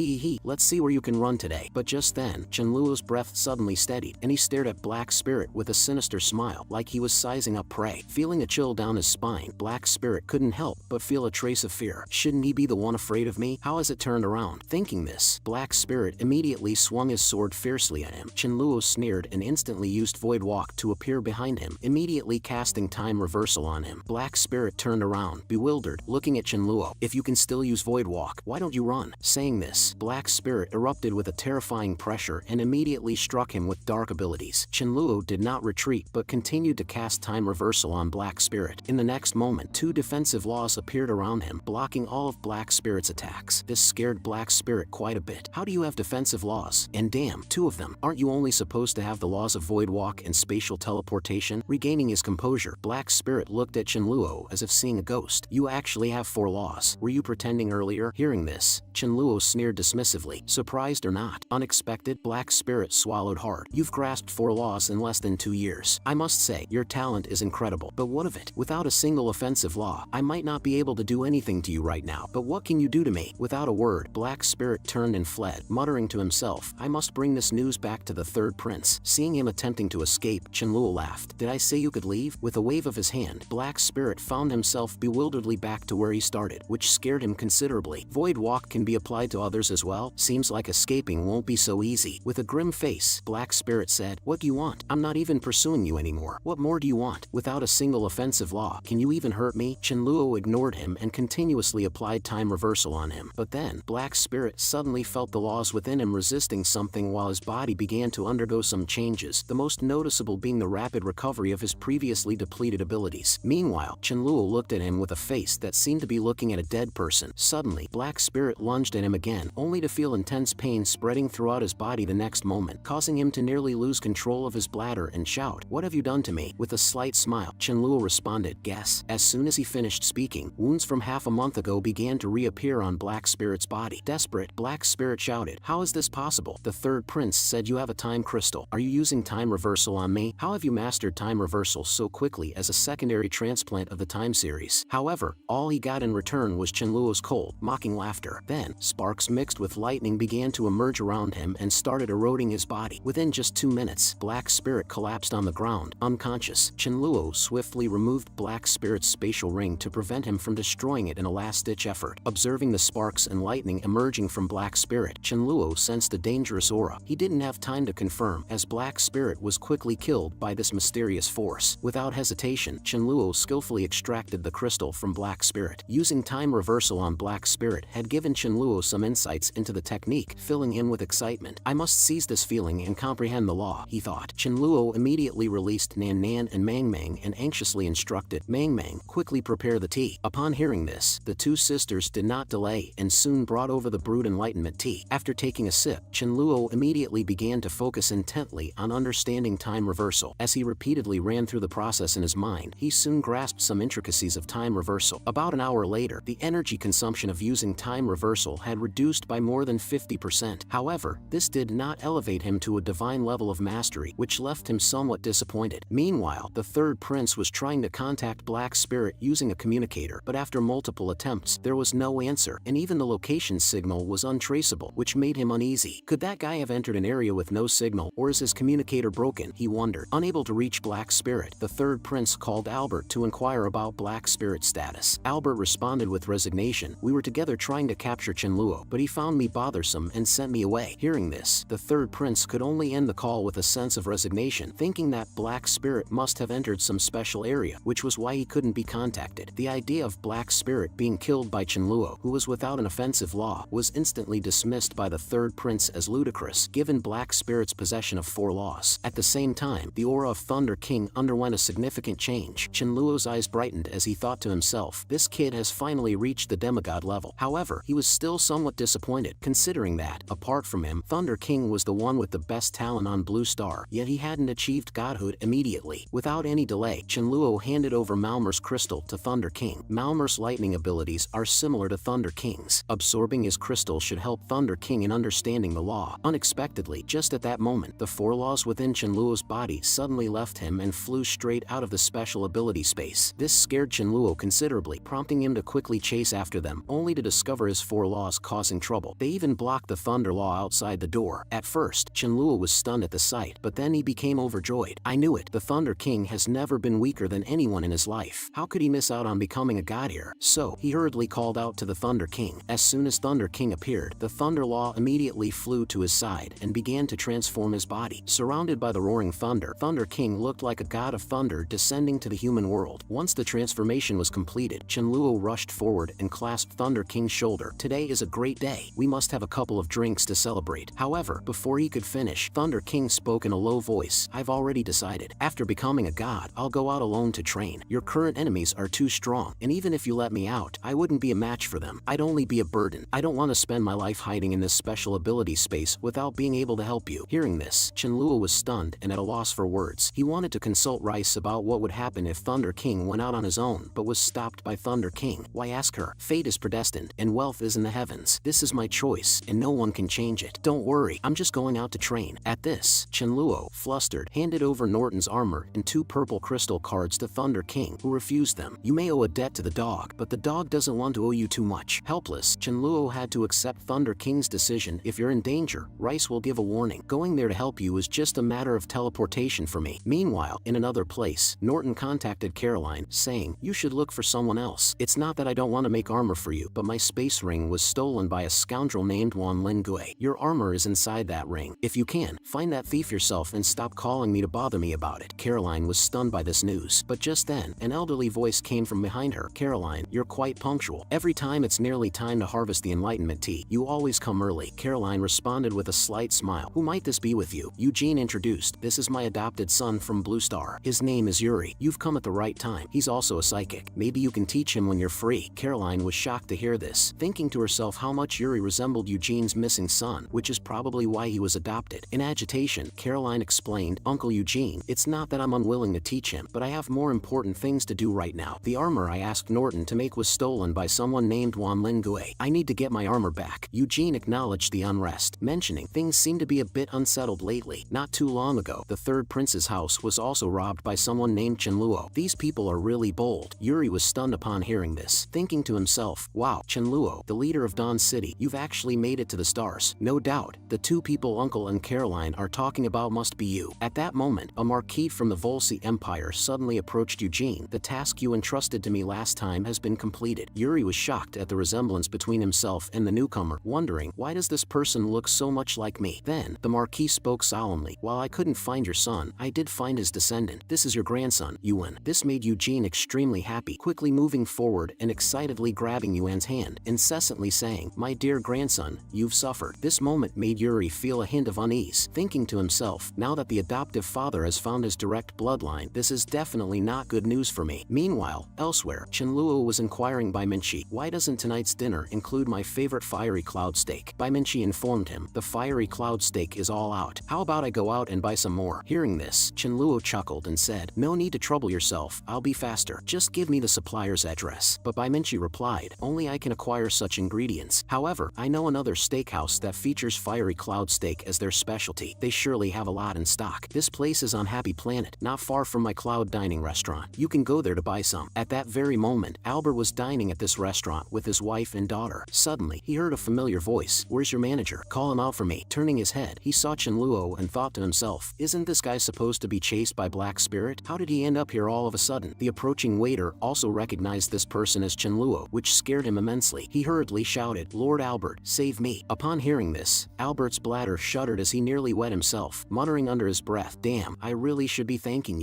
Let's see where you can run today." But just then, Chenluo's breath suddenly steadied, and he stared at Black Spirit with a sinister smile, like he was sizing up prey. Feeling a chill down his spine, Black Spirit couldn't help but feel a trace of fear. Shouldn't he be the one afraid of me? How has it turned around? Thinking this, Black Spirit immediately swung his sword fiercely at him. Chenluo sneered and instantly used void walk to appear behind him, immediately casting time reversal on him. Black Spirit turned around, bewildered, looking at Chenluo. "If you can still use void walk, why don't you run?" Saying this, Black Spirit erupted with a terrifying pressure and immediately struck him with dark abilities. Chenluo did not retreat but continued to cast time reversal on Black Spirit. In the next moment, 2 defensive laws appeared around him, blocking all of Black Spirit's attacks. This scared Black Spirit quite a bit. "How do you have defensive laws? And damn, 2 of them. Aren't you only supposed to have the laws of void walk and spatial teleportation?" Regaining his composure, Black Spirit looked at Chenluo as if seeing a ghost. "You actually have 4 laws. Were you pretending earlier?" Hearing this, Chenluo sneered dismissively. Surprised or not, unexpected, Black Spirit swallowed hard. "You've grasped 4 laws in less than 2 years. I must say, your talent is incredible. But what of it? Without a single offensive law, I might not be able to do anything to you right now. But what can you do to me?" Without a word, Black Spirit turned and fled, muttering to himself, "I must bring this news back to the 3rd prince." Seeing him attempting to escape, Chenluo laughed. "Did I say you could leave?" With a wave of his hand, Black Spirit found himself bewilderedly back to where he started, which scared him considerably. "Void walk can be applied to others as well? Seems like escaping won't be so easy." With a grim face, Black Spirit said, "What do you want? I'm not even pursuing you anymore. What more do you want? Without a single offensive law, can you even hurt me?" Chenluo ignored him and continuously applied time reversal on him. But then, Black Spirit suddenly felt the laws within him resisting something while his body began to undergo some changes, the most noticeable being the rapid recovery of his previously depleted abilities. Meanwhile, Chenluo looked at him with a face that seemed to be looking at a dead person. Suddenly, Black Spirit lunged at him again, only to feel intense pain spreading throughout his body the next moment, causing him to nearly lose control of his bladder and shout, "What have you done to me?" With a slight smile, Chenluo responded, "Guess." As soon as he finished speaking, wounds from half a month ago began to reappear on Black Spirit's body. Desperate, Black Spirit shouted, "How is this possible? The 3rd prince said you have a time crystal. Are you using time reversal on me? How have you mastered time reversal so quickly as a secondary transplant of the time series?" However, all he got in return was Chenluo's cold, mocking laughter. Then, sparks mixed with lightning began to emerge around him and started eroding his body. Within just 2 minutes, Black Spirit collapsed on the ground, unconscious. Chenluo swiftly removed Black Spirit's spatial ring to prevent him from destroying it in a last-ditch effort. Observing the sparks and lightning emerging from Black Spirit, Chenluo sensed a dangerous aura. He didn't have time to confirm, as Black Spirit was quickly killed by this mysterious force. Without hesitation, Chenluo skillfully extracted the crystal from Black Spirit. Using time reversal on Black Spirit had given Chenluo some insights into the technique, filling him with excitement. "I must seize this feeling and comprehend the law," he thought. Chenluo immediately released Nan Nan and Mang Mang and anxiously instructed Mang Mang, "Quickly prepare the tea." Upon hearing this, the 2 sisters did not delay and soon brought over the brewed enlightenment tea. After taking a sip, Chenluo immediately began to focus intently on understanding time reversal. As he repeatedly ran through the process in his mind, he soon grasped some intricacies of time reversal. About an hour later, the energy consumption of using time reversal had reduced by more than 50%. However, this did not elevate him to a divine level of mastery, which left him somewhat disappointed. Meanwhile, the 3rd prince was trying to contact Black Spirit using a communicator, but after multiple attempts, there was no answer, and even the location signal was untraceable, which made him uneasy. Could that guy have entered an area with no signal, or is his communicator broken? He wondered. Unable to reach Black Spirit, the 3rd prince called Albert to inquire about Black Spirit's status. Albert responded with resignation, "We were together trying to capture Chenluo, but he found me bothersome and sent me away." Hearing this, the 3rd prince could only end the call with a sense of resignation, thinking that Black Spirit must have entered some special area, which was why he couldn't be contacted. The idea of Black Spirit being killed by Chenluo, who was without an offensive law, was instantly dismissed by the third prince as ludicrous, given Black Spirit's possession of 4 laws. At the same time, the aura of Thunder King underwent a significant change. Chenluo's eyes brightened as he thought to himself, this kid has finally reached the demigod level. However, he was still somewhat disappointed, considering that, apart from him, Thunder King was the one with the best talent on Blue Star, yet he hadn't achieved godhood immediately. Without any delay, Chenluo handed over Malmer's crystal to Thunder King. Malmer's lightning abilities are similar to Thunder King's. Absorbing his crystal should help Thunder King in understanding the law. Unexpectedly, just at that moment, the 4 laws within Chenluo's body suddenly left him and flew straight out of the special ability space. This scared Chenluo considerably, prompting him to quickly chase after them, only to discover his 4 laws causing trouble. They even blocked the Thunder Law outside the door. At first, Chenluo was stunned at the sight, but then he became overjoyed. I knew it. The Thunder King has never been weaker than anyone in his life. How could he miss out on becoming a god here? So, he hurriedly called out to the Thunder King. As soon as Thunder King appeared, the Thunder Law immediately flew to his side and began to transform his body. Surrounded by the roaring thunder, Thunder King looked like a god of thunder descending to the human world. Once the transformation was completed, Chenluo rushed forward and clasped Thunder King's shoulder. Today is a great day. We must have a couple of drinks to celebrate. However, before he could finish, Thunder King spoke in a low voice. I've already decided. After becoming a god, I'll go out alone to train. Your current enemies are too strong, and even if you let me out, I wouldn't be a match for them. I'd only be a burden. I don't want to spend my life hiding in this special ability space without being able to help you. Hearing this, Chenluo was stunned and at a loss for words. He wanted to consult Rice about what would happen if Thunder King went out on his own, but was stopped by Thunder King. Why ask her? Fate is predestined, and wealth is in the heavens. This is my choice, and no one can change it. Don't worry, I'm just going out to train. At this, Chenluo, flustered, handed over Norton's armor and 2 purple crystal cards to Thunder King, who refused them. You may owe a debt to the dog, but the dog doesn't want to owe you too much. Helpless, Chenluo had to accept Thunder King's decision. If you're in danger, Rice will give a warning. Going there to help you is just a matter of teleportation for me. Meanwhile, in another place, Norton contacted Caroline, saying, you should look for someone else. It's not that I don't want to make armor for you, but my space ring was stolen by a scoundrel named Wan Lingui. Your armor is inside that ring. If you can, find that thief yourself and stop calling me to bother me about it. Caroline was stunned by this news, but just then, an elderly voice came from behind her. Caroline, you're quite punctual. Every time it's nearly time to harvest the Enlightenment tea, you always come early. Caroline responded with a slight smile. Who might this be with you? Eugene introduced. This is my adopted son from Blue Star. His name is Yuri. You've come at the right time. He's also a psychic. Maybe you can teach him when you're free. Caroline was shocked to hear this, thinking to herself how much Yuri resembled Eugene's missing son, which is probably why he was adopted. In agitation, Caroline explained, Uncle Eugene, it's not that I'm unwilling to teach him, but I have more important things to do right now. The armor I asked Norton to make was stolen by someone named Wan Lingui. I need to get my armor back. Eugene acknowledged the unrest, mentioning things seem to be a bit unsettled lately. Not too long ago, the third prince's house was also robbed by someone named Chenluo. These people are really bold. Yuri was stunned upon hearing this, thinking to himself, wow, Chenluo, the leader of Dawn City, you've actually made it to the stars. No doubt, the 2 people Uncle and Caroline are talking about must be you. At that moment, a marquis from the Volsci Empire suddenly approached Eugene. The task you entrusted to me last time has been completed. Yuri was shocked at the resemblance between himself and the newcomer, wondering, why does this person look so much like me? Then, the marquis spoke solemnly. While I couldn't find your son, I did find his descendant. This is your grandson, Yuan. This made Eugene extremely happy, quickly moving forward and excitedly grabbing Yuan's hand, incessantly saying, my dear grandson, you've suffered. This moment made Yuri feel a hint of unease, thinking to himself, now that the adoptive father has found his direct bloodline, this is definitely not good news for me. Meanwhile, elsewhere, Chenluo was inquiring Bai Minchi, why doesn't tonight's dinner include my favorite fiery cloud steak? Bai Minchi informed him, the fiery cloud steak is all out. How about I go out and buy some more? Hearing this, Chenluo chuckled and said, no need to trouble yourself, I'll be faster. Just give me the supplier's address. But Bai Minchi replied, only I can acquire such ingredients. However, I know another steakhouse that features fiery cloud steak as their specialty. They surely have a lot in stock. This place is on Happy Planet, not far from my cloud dining restaurant. You can go there to buy some. At that very moment, Albert was dining at this restaurant with his wife and daughter. Suddenly, he heard a familiar voice. Where's your manager? Call him out for me. Turning his head, he saw Chenluo and thought to himself, isn't this guy supposed to be chased by Black Spirit? How did he end up here all of a sudden? The approaching waiter also recognized this person as Chenluo, which scared him immensely. He hurriedly shouted, Lord Albert, save me. Upon hearing this, Albert's bladder shuddered as he nearly wet himself, muttering under his breath, damn, I really should be thanking you.